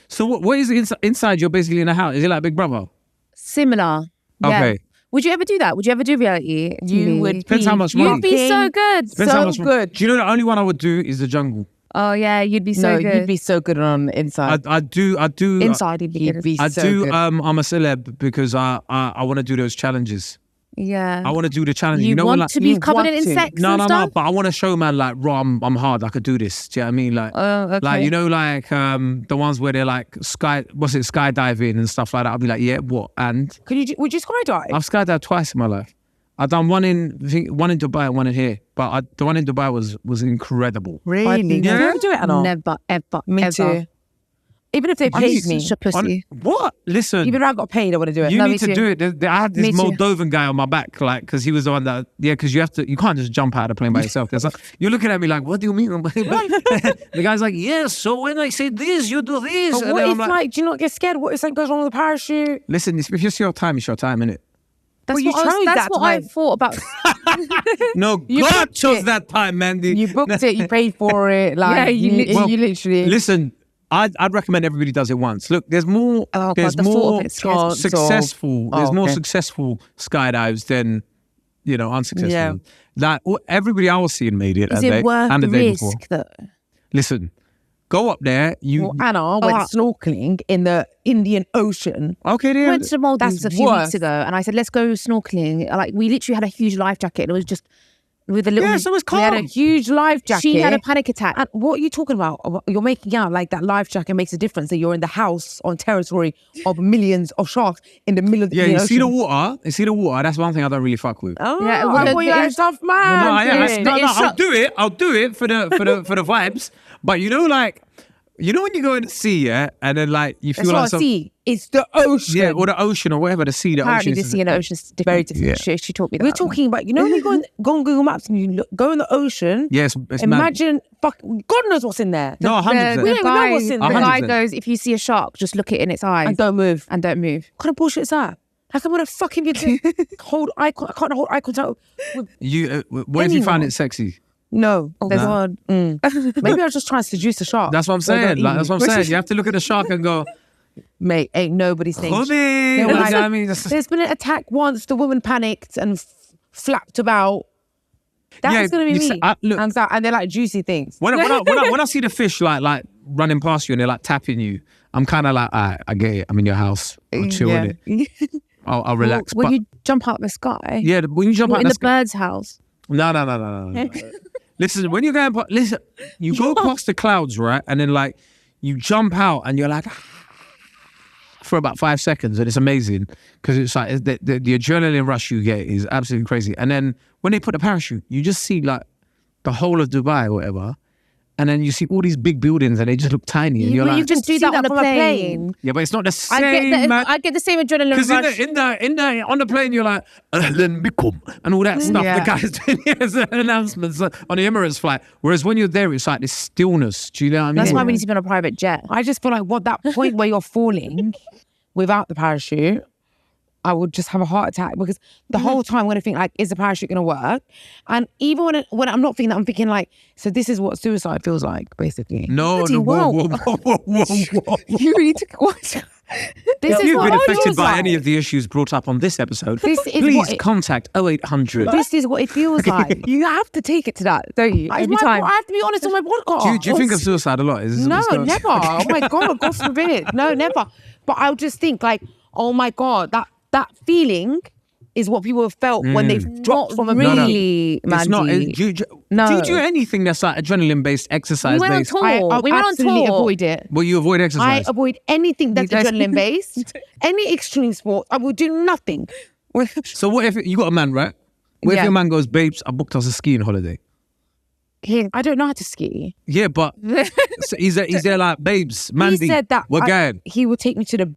So what is it inside? You're basically in a house. Is it like Big Brother? Similar. Yeah. Okay. Would you ever do that? Would you ever do reality? You would. Depends how much money. You'd be so good. So good. Do you know the only one I would do is The Jungle? Oh yeah, you'd be so good. You'd be so good on Inside. I do. Inside, you'd be good. I do. I'm a celeb because I want to do those challenges. Yeah. I want to do the challenge. You know, want to be covered in insects and stuff? No. But I want to show man like, raw, I'm hard. I could do this. Do you know what I mean? Like, okay. like you know, like the ones where they're like skydiving and stuff like that. I'll be like, yeah, what? And would you skydive? I've skydived twice in my life. I've done one in Dubai and one in here. But the one in Dubai was incredible. Really? Yeah. Did you ever do it at all? Never, ever, Me ever. too. Even if they paid me. Such a pussy. What? Listen. Even if I got paid, I want to do it. You need to do it. I had this Me too. Moldovan guy on my back, like, because he was the one that, because you can't just jump out of the plane by yourself. Like, you're looking at me like, what do you mean? The guy's like, yes, so when I say this, you do this. But what if, like, do you not get scared? What if something goes wrong with the parachute? Listen, if it's your time, it's your time, innit? That's well, what I thought about. No, God chose that time, Mandy. You booked it, you paid for it. Like, yeah, you literally. Listen, I'd recommend everybody does it once. Look, there's more. There's more successful. There's more successful skydives than unsuccessful. Yeah. Like everybody I was seeing made it. Is it worth the risk though? Listen, go up there. Anna went snorkeling in the Indian Ocean. Okay, I went to Maldives a few weeks ago, and I said, "Let's go snorkeling." Like we literally had a huge life jacket. It was just with a little. Yeah, so it's calm. He had a huge life jacket. She had a panic attack. And what are you talking about? You're making out like that life jacket makes a difference. That you're in the house on territory of millions of sharks in the middle of the ocean. ocean. You see the water. That's one thing I don't really fuck with. Oh, yeah. Well, you're a tough man. I'll do it for the vibes. But when you go in the sea, yeah, and then like you feel like sea. It's the ocean. Yeah, or the ocean or whatever. The sea, Apparently ocean. The sea and the ocean is very different. Yeah. She taught me that. We're talking about, when you go on Google Maps and you go in the ocean. Yes, it's imagine, God knows what's in there. No, 100%. We don't even know what's in there. The guy goes, if you see a shark, just look it in its eyes and don't move. What kind of bullshit is that? Like I'm gonna fucking hold eye contact. I can't hold eye contact with you. What if you find it sexy? No, there's one. Maybe I was just trying to seduce the shark. That's what I'm saying. That's what I'm saying. You have to look at the shark and go, mate, ain't nobody saying. There's been an attack once. The woman panicked and flapped about. That's gonna be me. And they're like juicy things. When I see the fish like running past you and they're like tapping you, I'm kind of like, I get it. I'm in your house. I'll chill with it. I'll relax. When you jump out of the sky. Yeah, when you jump out in the bird's house. No. Listen, when you're going, you go past the clouds, right? And then like you jump out and you're like, for about 5 seconds, and it's amazing because it's like the adrenaline rush you get is absolutely crazy. And then when they put the parachute, you just see like the whole of Dubai or whatever. And then you see all these big buildings and they just look tiny. And you're like, you just do that on a plane. Yeah, but it's not the same. I get the same adrenaline rush. Because on the plane, you're like, Ahlan bikum, and all that stuff. The guy's doing announcements on the Emirates flight. Whereas when you're there, it's like this stillness. Do you know what I mean? That's why we need to be on a private jet. I just feel like that point where you're falling without the parachute, I would just have a heart attack because the whole time I'm going to think like, is the parachute going to work? And even when I'm not thinking that, I'm thinking like, so this is what suicide feels like, basically. No, whoa. You really took what? If you've been affected by any of the issues brought up on this episode, please contact 0800. This is what it feels like. You have to take it to that, don't you? Every time. I have to be honest on my podcast. Do you think of suicide a lot? No, never. Oh my God forbid. No, never. But I'll just think like, oh my God, that feeling is what people have felt when they've dropped from a really, It's not. Do you do anything that's like adrenaline-based, exercise-based? We went on tour. Avoid it. Well, you avoid exercise. I avoid anything that's adrenaline-based. Any extreme sport, I will do nothing. So what if you got a man, right? What if your man goes, babes, I booked us a skiing holiday? I don't know how to ski. Yeah, but so he's there like, babes, Mandy, he said that we're going. He would take me to the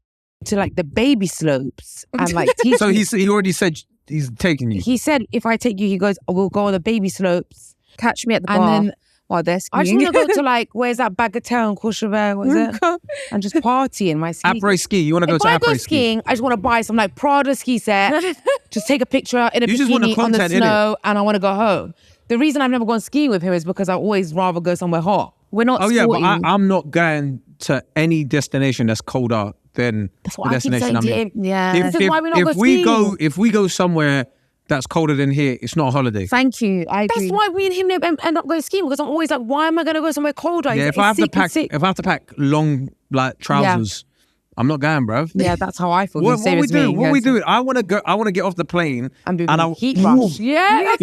baby slopes and like teach So he already said he's taking you. He said if I take you, he goes, we'll go on the baby slopes. Catch me at the bar. And then while they're skiing. I just want to go to like, where's that Bagatelle in Courchevel? What is it? And just party in my ski. Après ski. You want to go to après ski? If I go skiing, I just want to buy some like Prada ski set, just take a picture in a bikini on the snow, and I want to go home. The reason I've never gone skiing with him is because I always rather go somewhere hot. We're not sporty. Yeah, but I'm not going to any destination that's colder than the destination I'm in. Yeah. This is why we're not skiing. If we go somewhere that's colder than here, it's not a holiday. Thank you. I agree. That's why we and him end up going skiing, because I'm always like, why am I going to go somewhere colder? Yeah, if I have to pack long like trousers, I'm not going, bruv. Yeah, that's how I feel. What we do? I want to go. I want to get off the plane and I'll heat rush. Yeah,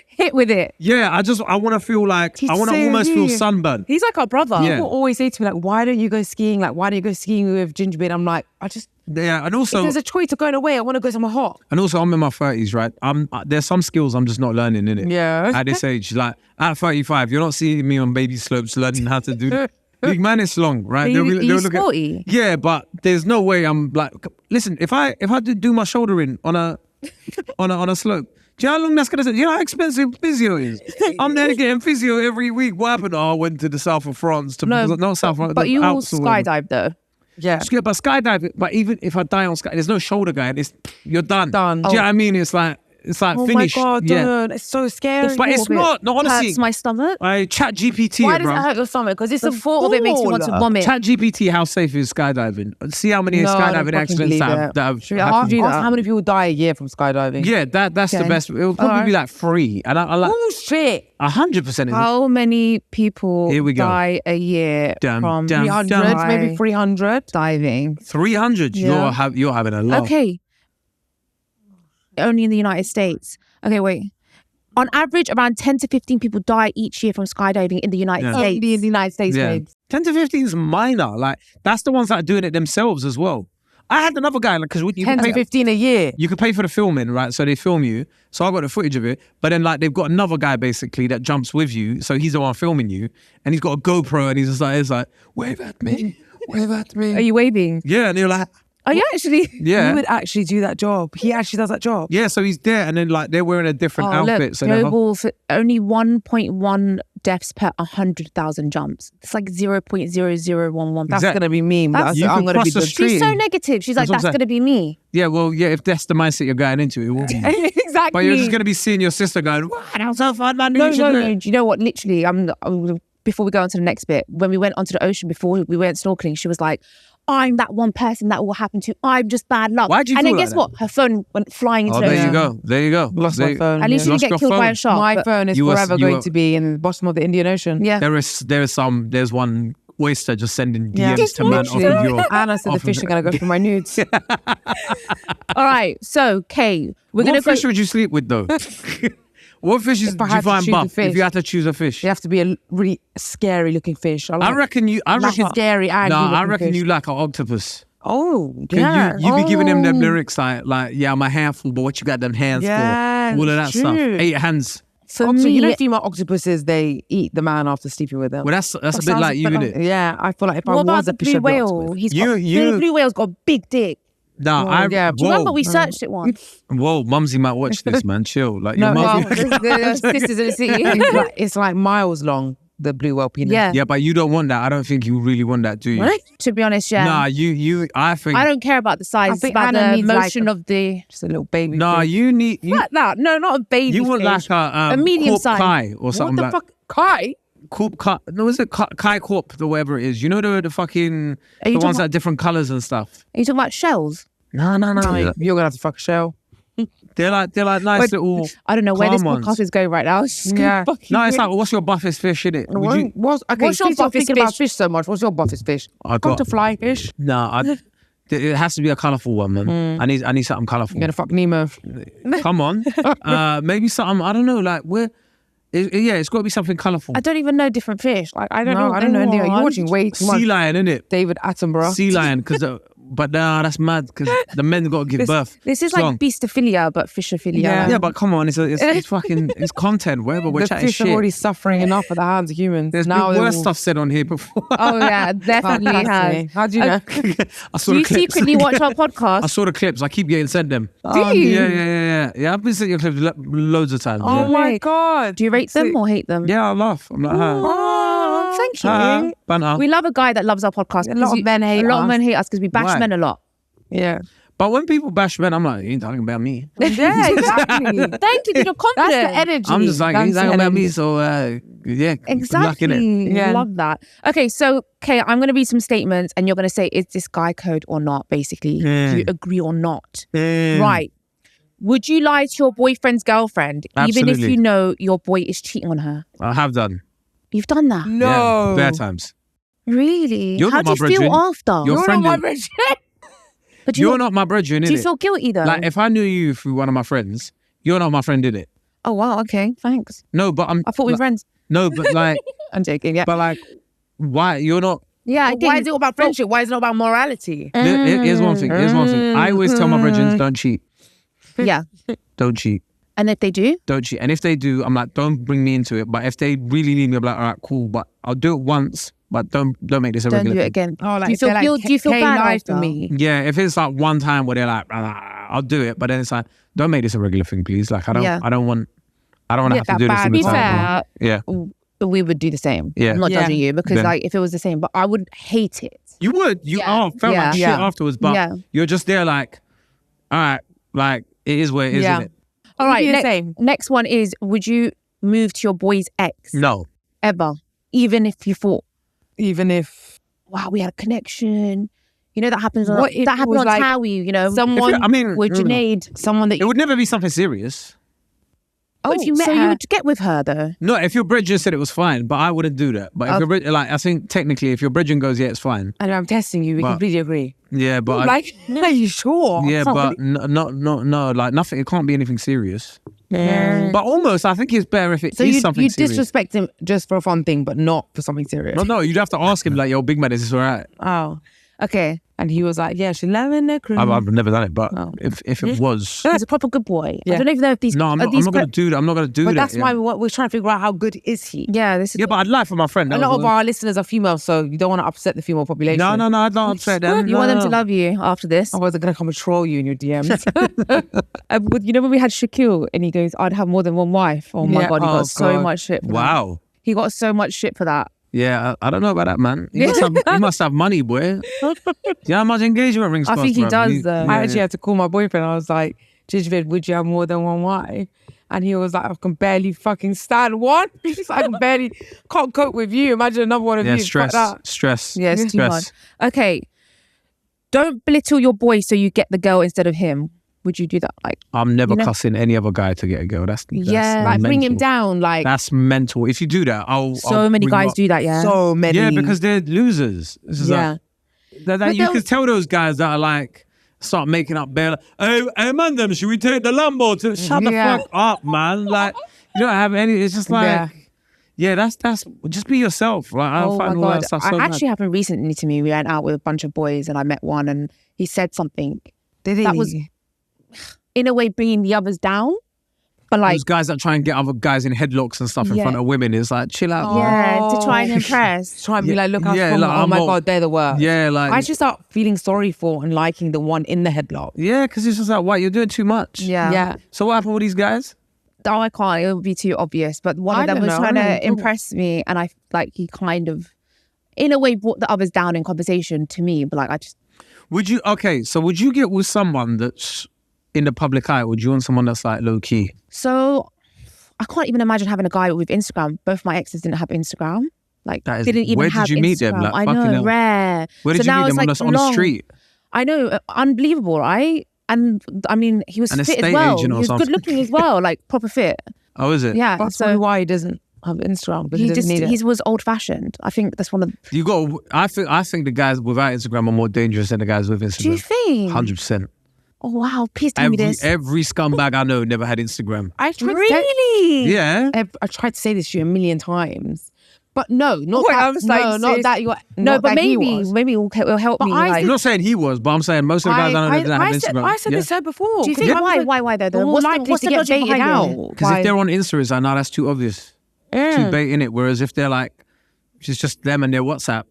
hit with it. Yeah, I want to feel like I want to almost feel sunburned. He's like our brother. Yeah. People always say to me like, "Why don't you go skiing? Like, why don't you go skiing with Gingerbeard?" I'm like, and also if there's a choice of going away, I want to go somewhere hot. And also, I'm in my 30s, right? There's some skills I'm just not learning in it. Yeah. At this age, like at 35, you're not seeing me on baby slopes learning how to do. Big man is long, right? They'll sporty. Yeah, but there's no way I'm like. Listen, if I do my shouldering on a slope, do you know how long that's gonna take? Do you know how expensive physio is? I'm there getting physio every week. What happened? I went to the south of France not south of France. But you will skydive though. Yeah, but skydiving. But even if I die on sky, there's no shoulder guide. You're done. Do you know what I mean? It's like finished. Oh my God, dude, it's so scary. But it's not. No, honestly. Hurts my stomach. I chat GPT. Why does it hurt your stomach? Because it's the thought of it makes me want to vomit. Chat GPT. How safe is skydiving? See how many skydiving accidents that have happened. Ask how many people die a year from skydiving. Yeah, that's the best. It'll probably be like 3. And I like. Oh shit! 100%. How many people die a year from 300? Maybe 300 diving. 300. Yeah. You're having a lot. Okay. Only in the United States. Okay, wait. On average, around 10 to 15 people die each year from skydiving in the United States. In the United States, babes. 10 to 15 is minor. Like, that's the ones that are doing it themselves as well. I had another guy, like, because you 10 to 15 a year. You could pay for the filming, right? So they film you. So I got the footage of it. But then, like, they've got another guy basically that jumps with you. So he's the one filming you, and he's got a GoPro, and he's like, wave at me, wave at me. Are you waving? Yeah, and you're like, are you actually? Yeah. He would actually do that job. He actually does that job. Yeah, so he's there, and then like they're wearing a different outfit. Look, so global, only 1.1 deaths per 100,000 jumps. It's like 0.0011. That's going to be me. I'm going to be good. She's so negative. She's like, that's going to be me. Yeah, well, yeah, if that's the mindset you're going into, it will be. Exactly. But you're just going to be seeing your sister going, wow, that was so fun, man. No. Do you know what? Literally, before we go on to the next bit, when we went onto the ocean, before we went snorkeling, she was like, I'm that one person that will happen to. I'm just bad luck. Why'd you and feel then guess what? Her phone went flying into the ocean. There you go. Lost my phone. At least you didn't get killed by a shark. My phone is forever going to be in the bottom of the Indian Ocean. Yeah. There's one oyster just sending DMs to man off of your... Anna said the fish are going to go for my nudes. All right. So, Kay, we're going to go... What fish would you sleep with, though? What fish do you find buff if you had to choose a fish? They have to be a really scary looking fish. I reckon scary. I reckon you like an octopus. Oh, yeah. You be giving them lyrics like, yeah, I'm a handful, but what you got them hands for? All of that stuff. 8 hands. For me, you know, female octopuses, they eat the man after sleeping with them. Well, that's a bit like you, isn't it? Yeah, I feel like if I was a fish, blue whale? The blue whale's got a big dick. Nah, do you remember we searched it once? Whoa, Mumsy might watch this, man. Chill. Like your sisters in the city. It's like miles long. The blue whale penis. Yeah, but you don't want that. I don't think you really want that, do you? What? To be honest, yeah. Nah, I think I don't care about the size. It's about the motion of the just a little baby. Nah, fish. you need like that. No, not a baby. You want fish. like a medium size kai or something. What the fuck? Kai? Kai? No, is it kai corp or whatever it is? You know the fucking the ones that are different colours and stuff. Are you talking about shells? No. You're gonna have to fuck a shell. They're like nice little. I don't know where this podcast is going right now. It's no, it's like, what's your buffest fish in it? What's your buffest fish? About fish so much. What's your buffest fish? Come to fly fish. No, it has to be a colourful one, man. I need something colourful. You're gonna fuck Nemo. Come on, maybe something. I don't know, like where. It's got to be something colourful. I don't even know different fish. Like I don't know. I don't know. You're watching way too much. Sea lion, innit? David Attenborough. Sea lion, because. But nah, that's mad because the men got to give birth. This is like beastophilia, but fishophilia. Yeah, but come on, it's fucking it's content. Whatever we're chatting shit. The fish are already suffering enough at the hands of humans. There's now been worse stuff said on here before. Oh yeah, definitely has. How do you know? Do you secretly watch our podcast? I saw the clips. I keep getting sent them. Do you? Yeah. I've been sent your clips loads of times. Oh my god! Do you rate them or hate them? Yeah, I laugh. I'm like, thank you. Banter. We love a guy that loves our podcast. A lot of men hate us because we bash men a lot. Yeah. But when people bash men, I'm like, you ain't talking about me. Yeah, exactly. Thank you, you're confident. That's the energy. I'm just like, he's talking about me, so yeah. Exactly. Yeah. Love that. Okay, so, Kay, I'm going to read some statements and you're going to say, is this guy code or not, basically? Do you agree or not? Right. Would you lie to your boyfriend's girlfriend, Absolutely. even if you know your boy is cheating on her? I have done. You've done that? No. Yeah, bare times. Really? You're How do you feel after? You're not my brethren. But you're not my brethren, do you feel guilty though? Like if I knew you through one of my friends, you're not my friend, did it? Oh wow, okay, thanks. No, but I thought we were friends. No, but like I'm joking, yeah. But like, why you're not? Yeah, why is it all about friendship? Why is it not about morality? Here's one thing. I always tell my brethren, don't cheat. Yeah. Don't cheat. And if they do? Don't cheat. And if they do, I'm like, don't bring me into it. But if they really need me, I'm like, all right, cool. But I'll do it once. But don't make this a regular. Don't do it again. Oh, like, do you feel bad for me? Yeah, if it's like one time where they're like, I'll do it, but then it's like, don't make this a regular thing, please. Like I don't want to have to do this all the time. Yeah, we would do the same. Yeah, I'm not judging you because like if it was the same, but I would hate it. You would. You felt like shit afterwards, but you're just there like, all right, like it is where it is, isn't it? All right. Next one is: would you move to your boy's ex? No, ever, even if you thought. Even if, wow, we had a connection. You know, that happens on like, Towie, you know. Someone with Junaid. Someone that... It would never be something serious. Oh, if you met her... you would get with her, though? No, if your bridger said it was fine, but I wouldn't do that. But if your bridger, like, I think technically if your bridging goes, yeah, it's fine. And I'm testing you, we completely agree. Yeah, but... Like, are you sure? Yeah, but no, like, nothing, it can't be anything serious. But almost, I think it's better if it is something serious. So you disrespect him just for a fun thing, but not for something serious? No, you'd have to ask him like, yo, big man, is this all right? Oh, okay. And he was like, yeah, she's loving the crew. I've never done it, but if it was... He's a proper good boy. Yeah. I don't know if know if these... No, I'm not going to do that. I'm not going to do that. But that's why we're trying to figure out how good is he. Yeah, this is... Yeah, but I'd like for my friend. A lot of our listeners are female, so you don't want to upset the female population. No, I don't upset them. You want them to love you after this. Otherwise they're going to come and troll you in your DMs. You know when we had Shaquille and he goes, I'd have more than one wife. Oh my God, he got so much shit for that. He got so much shit for that. Yeah, I don't know about that, man. He must have money, boy. Yeah, how much engagement rings? I think he does. I actually had to call my boyfriend. I was like, Jijvid, would you have more than one wife? And he was like, I can barely fucking stand one. I can't cope with you. Imagine another one of you. Stress. Yeah, it's too much. Okay, don't belittle your boy so you get the girl instead of him. Would you do that? Like, I'm never cussing any other guy to get a girl. That's like mental. Bring him down. Like, that's mental. If you do that, so many guys do that. Yeah, so many. Yeah, because they're losers. You can tell those guys that are like start making up bail. Hey man, them should we take the Lambo to shut the fuck up, man? Like, you don't have any. It's just like. Yeah, that's just be yourself. Like, I find all that stuff so It actually happened recently to me. We went out with a bunch of boys and I met one and he said something. Did he? That was in a way bringing the others down. But like those guys that try and get other guys in headlocks and stuff in front of women is like, chill out. Yeah, to try and impress. Try and be like, look how strong. Like, oh my God, they're the worst. Yeah, like I just start feeling sorry for and liking the one in the headlock. Yeah, because it's just like, what, you're doing too much. Yeah. So what happened with these guys? Oh, I can't. It would be too obvious. But one of them was trying to impress me, and I like he kind of, in a way, brought the others down in conversation to me. But like, I just would you get with someone that's in the public eye? Would you want someone that's like low key? So I can't even imagine having a guy with Instagram. Both my exes didn't have Instagram. Like, didn't even where have did you meet them? Like, I know, rare. Where did you meet them? On the street? I know, unbelievable, right? And I mean, he was fit as well. He was good looking as well, like proper fit. Oh, is it? Yeah. That's probably why he doesn't have Instagram. He was old fashioned. I think that's one of. I think the guys without Instagram are more dangerous than the guys with Instagram. Do you think? 100%. Oh wow! Please tell me this. Every scumbag I know never had Instagram. Really? Yeah. I tried to say this to you a million times. But not that you are. No, but maybe it'll help me. I'm not saying he was, but I'm saying most of the guys I know didn't have Instagram. I said this before. Do you think why though? They're more likely to get baited out. Because if they're on Insta, it's like, no, that's too obvious. Too bait in it. Whereas if they're like, it's just them and their WhatsApp,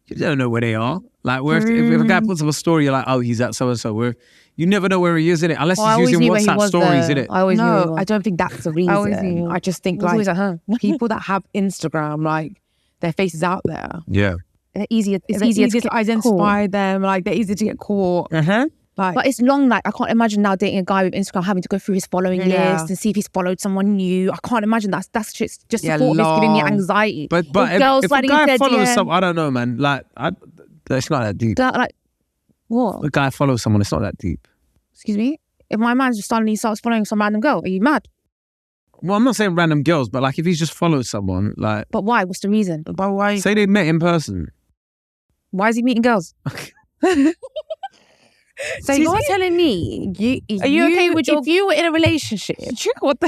you don't know where they are. Like, if a guy puts up a story, you're like, oh, he's at so and so. Where you never know where he is, innit? Unless he's using WhatsApp stories, innit? I don't think that's the reason. I just think like people that have Instagram, like their face is out there. Yeah. It's easier to identify them. Like, they're easy to get caught. Like, but it's long. Like, I can't imagine now dating a guy with Instagram having to go through his following list and see if he's followed someone new. I can't imagine that's just support list giving me anxiety. But if a guy follows someone, I don't know, man. Like, it's not that deep. Like, what? A guy follows someone, it's not that deep. Excuse me? If my man just suddenly starts following some random girl, are you mad? Well, I'm not saying random girls, but like if he's just followed someone, like. But why? What's the reason? But why? Say they met in person. Why is he meeting girls? So you're telling me, are you okay with if you were in a relationship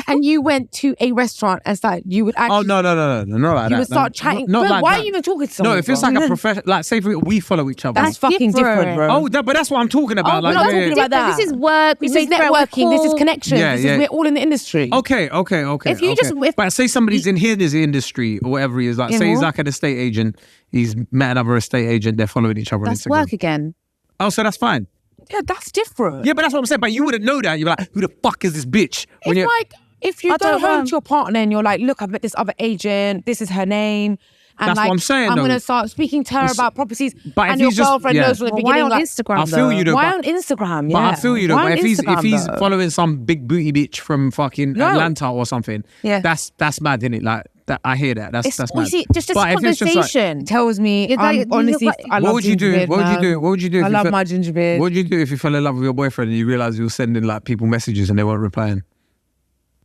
and you went to a restaurant and started, you would actually... Oh, no, not like that. You would start chatting. Not like why that. are you even talking to someone? No, if it's like a professional... Like, say we follow each other. That's fucking different, bro. Oh, but that's what I'm talking about. We're not talking about that. This is work. This is networking. This is connection. We're all in the industry. Okay. If you just... But say somebody's in his industry or whatever he is. Like, say he's like an estate agent. He's met another estate agent. They're following each other on Instagram. That's work again. Oh, so that's fine. Yeah, that's different. Yeah, but that's what I'm saying. But you wouldn't know that. You're like, who the fuck is this bitch? If you go home to your partner and you're like, look, I've met this other agent. This is her name. And that's what I'm saying. I'm going to start speaking to her about properties. But and your girlfriend knows from the beginning. Why on Instagram? I feel you though. Why on Instagram? Yeah. But I feel you though. But if he's following some big booty bitch from fucking Atlanta or something, that's mad, isn't it? Like. I hear that. That's mad. See, just conversation tells me. Honestly, I love what would you do? What would you do? I love my ginger beard. What would you do if you fell in love with your boyfriend and you realised you were sending like people messages and they weren't replying?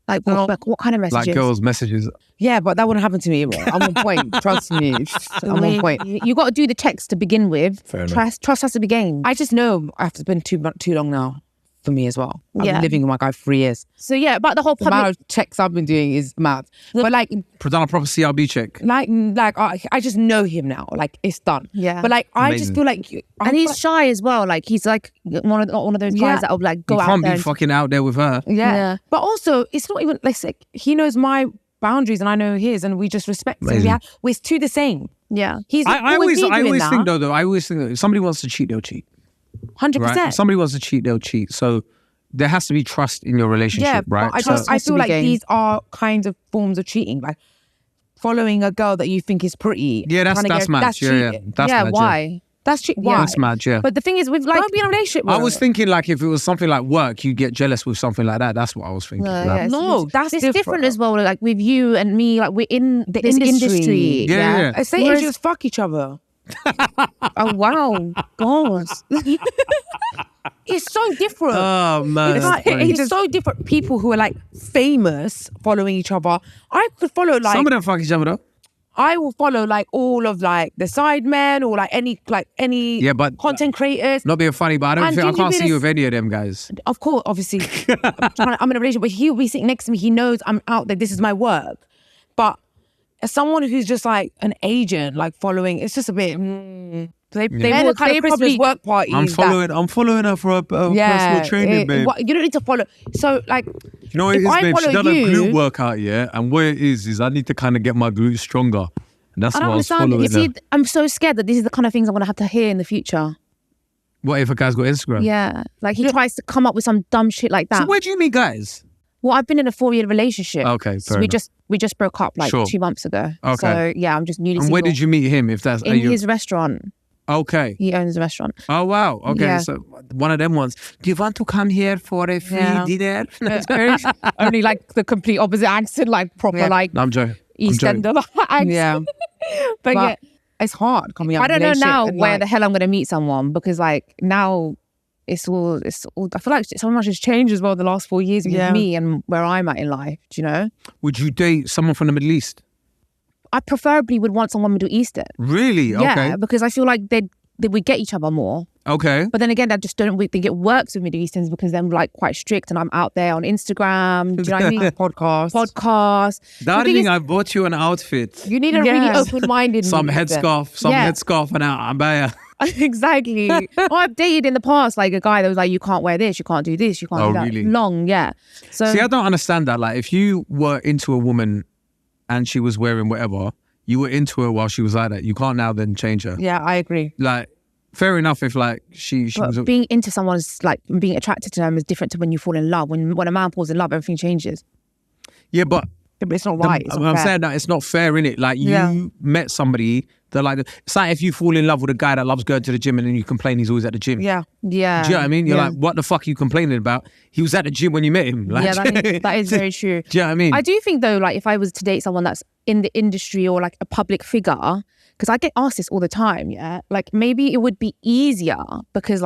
Like what kind of messages? Like girls' messages. Yeah, but that wouldn't happen to me. I'm on point. Trust me. I'm on point. You got to do the text to begin with. Fair enough. Trust has to be gained. I just know I have to spend too long now. for me as well. I've been living with my guy for 3 years. So yeah, about the whole the amount of checks I've been doing is mad. But like, done a proper CRB check. Like I just know him now. Like it's done. Yeah. But like I just feel like, and he's shy as well. Like he's like one of those guys that will like go out there. You can't be fucking out there with her. Yeah. But also, it's not even like he knows my boundaries and I know his, and we just respect it. We're two the same. Yeah. I always think though, if somebody wants to cheat, they'll cheat. 100%. Right? If somebody wants to cheat, they'll cheat. So there has to be trust in your relationship, right? I feel like these are kinds of forms of cheating, like following a girl that you think is pretty. Yeah, that's mad. That's cheating. That's mad, why? That's cheating. Why? That's mad, yeah. But the thing is, with like, don't be in a relationship with I was thinking like if it was something like work, you get jealous with something like that. That's what I was thinking. No, that's different as well. Like with you and me, like we're in this industry. Yeah. Estate agents fuck each other. Oh wow, God. It's so different. Oh man, it's so different. People who are like famous following each other. I could follow like some of them fuck each other though. I will follow like all of like the side men or like any but content creators. Not being funny, but I can't see you with any of them guys. Of course, obviously, I'm in a relationship, but he'll be sitting next to me. He knows I'm out there. This is my work. But as someone who's just like an agent, like following, it's just a bit. They will kind of Christmas work parties. I'm following her for a personal training, babe. You don't need to follow. So like, you know what it is, babe? She's done a glute workout, yeah. And what it is I need to kind of get my glutes stronger. And that's what I was following. You see, I'm so scared that this is the kind of things I'm going to have to hear in the future. What if a guy's got Instagram? Yeah, like he tries to come up with some dumb shit like that. So where do you meet guys? Well, I've been in a 4-year relationship. Okay, so we just broke up like 2 months ago. Okay. So yeah, I'm just newly single. And where did you meet him? If that's in his restaurant. Okay. He owns a restaurant. Oh wow. Okay. Yeah. So one of them ones. Do you want to come here for a free dinner? Only like the complete opposite accent, like proper like no, I'm joking. East Ender accent. Yeah. but yeah, it's hard coming up. I don't know now where the hell I'm going to meet someone, because like now it's all. I feel like so much has changed as well the last 4 years with me and where I'm at in life. Do you know? Would you date someone from the Middle East? I preferably would want someone Middle Eastern. Really? Yeah, okay. because I feel like they would get each other more. Okay. But then again, I just don't think it works with Middle Easterns because they're like quite strict and I'm out there on Instagram. Do you know what I mean? Podcasts. Darling, I bought you an outfit. You need a really open-minded Some headscarf and an abaya. Exactly. I've dated in the past like a guy that was like, you can't wear this, you can't do this, you can't do that. Really? Long, yeah. So see, I don't understand that. Like if you were into a woman and she was wearing whatever, you were into her while she was like that. You can't now then change her. Yeah, I agree. Like, fair enough if like she was... being into someone's like being attracted to them is different to when you fall in love. When a man falls in love, everything changes. Yeah, but it's not right. I'm saying that it's not fair, innit? Like you met somebody that like, it's like if you fall in love with a guy that loves going to the gym and then you complain he's always at the gym. Yeah. Yeah. Do you know what I mean? You're like, what the fuck are you complaining about? He was at the gym when you met him. Like, yeah, that is very true. Do you know what I mean? I do think though, like if I was to date someone that's in the industry or like a public figure, because I get asked this all the time, yeah? Like maybe it would be easier because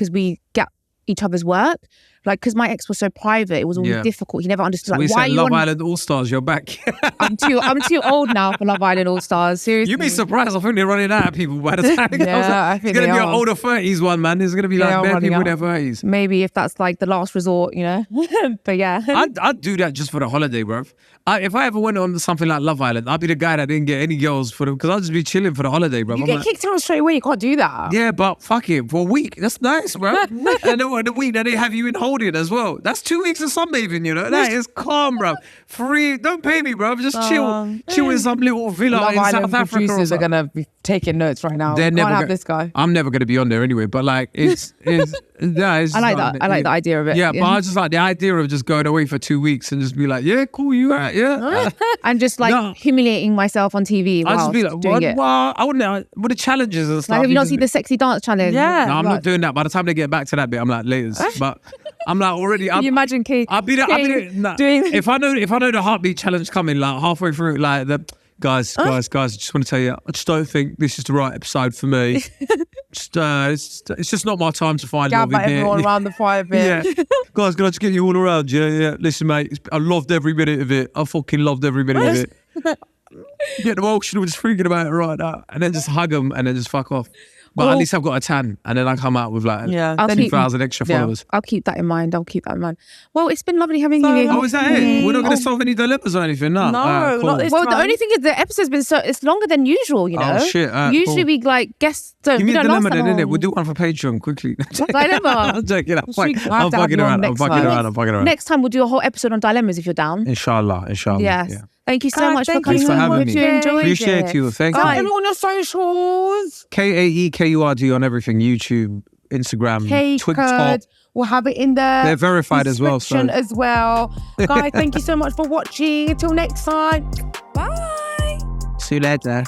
we get each other's work. Like, because my ex was so private, it was all difficult. He never understood. Like, we why said Love Island All Stars, you're back. I'm too old now for Love Island All Stars. Seriously, You'd be surprised. I think they're running out of people by the time. I think it's gonna be an older 30s one, man. There's gonna be like bare people in their 30s. Maybe if that's like the last resort, you know. But yeah, I'd do that just for the holiday, bruv. If I ever went on something like Love Island, I'd be the guy that didn't get any girls for them because I'd just be chilling for the holiday, bruv. You get kicked out straight away. You can't do that. Yeah, but fuck it, for a week, that's nice, bro. And then the week that they have you in holding as well. That's 2 weeks of sunbathing, you know. That is calm, bro. Free, don't pay me, bro. Just chill in some little villa Love in Island South Africa. Producers are gonna be taking notes right now. They're never have this guy. I'm never gonna be on there anyway. But like, it's I like that. I like the idea of it. Yeah, but I just like the idea of just going away for 2 weeks and just be like, yeah, cool, you out, yeah. And just like humiliating myself on TV. I'd just be like, what? Well, I wouldn't know. What the challenges and stuff. Like, have you not seen the sexy dance challenge? Yeah. No, I'm not doing that. By the time they get back to that bit, I'm like, laters. But I'm like already. Can you imagine Kate? I'll be there. Doing if I know the heartbeat challenge coming, like halfway through, like the guys, I just want to tell you, I just don't think this is the right episode for me. It's just not my time to find love in here. Everyone around the fire bit. Yeah, guys, can I just get you all around? Yeah. Listen, mate, I loved every minute of it. I fucking loved every minute of it. Get emotional just thinking about it right now, and then just hug them, and then just fuck off. But at least I've got a tan, and then I come out with like 2,000 extra followers. I'll keep that in mind. Well, it's been lovely having you here. Oh, is that it? We're not going to solve any dilemmas or anything, no? No, cool. not this Well, time. the only thing is the episode's been it's longer than usual, you know? Oh, shit. Usually we like guests don't. Give me a dilemma then, innit? We'll We'll do one for Patreon quickly. Dilemma. I'm joking. I'm fucking around. Next time we'll do a whole episode on dilemmas if you're down. Inshallah. Yes. Yeah. Thank you so much for coming. Thanks for having me. Appreciate you. Thank you. Everyone on your socials. KAEKURD on everything. YouTube, Instagram, TikTok. We'll have it in there. They're verified as well. As well. Guys, thank you so much for watching. Until next time. Bye. See you later.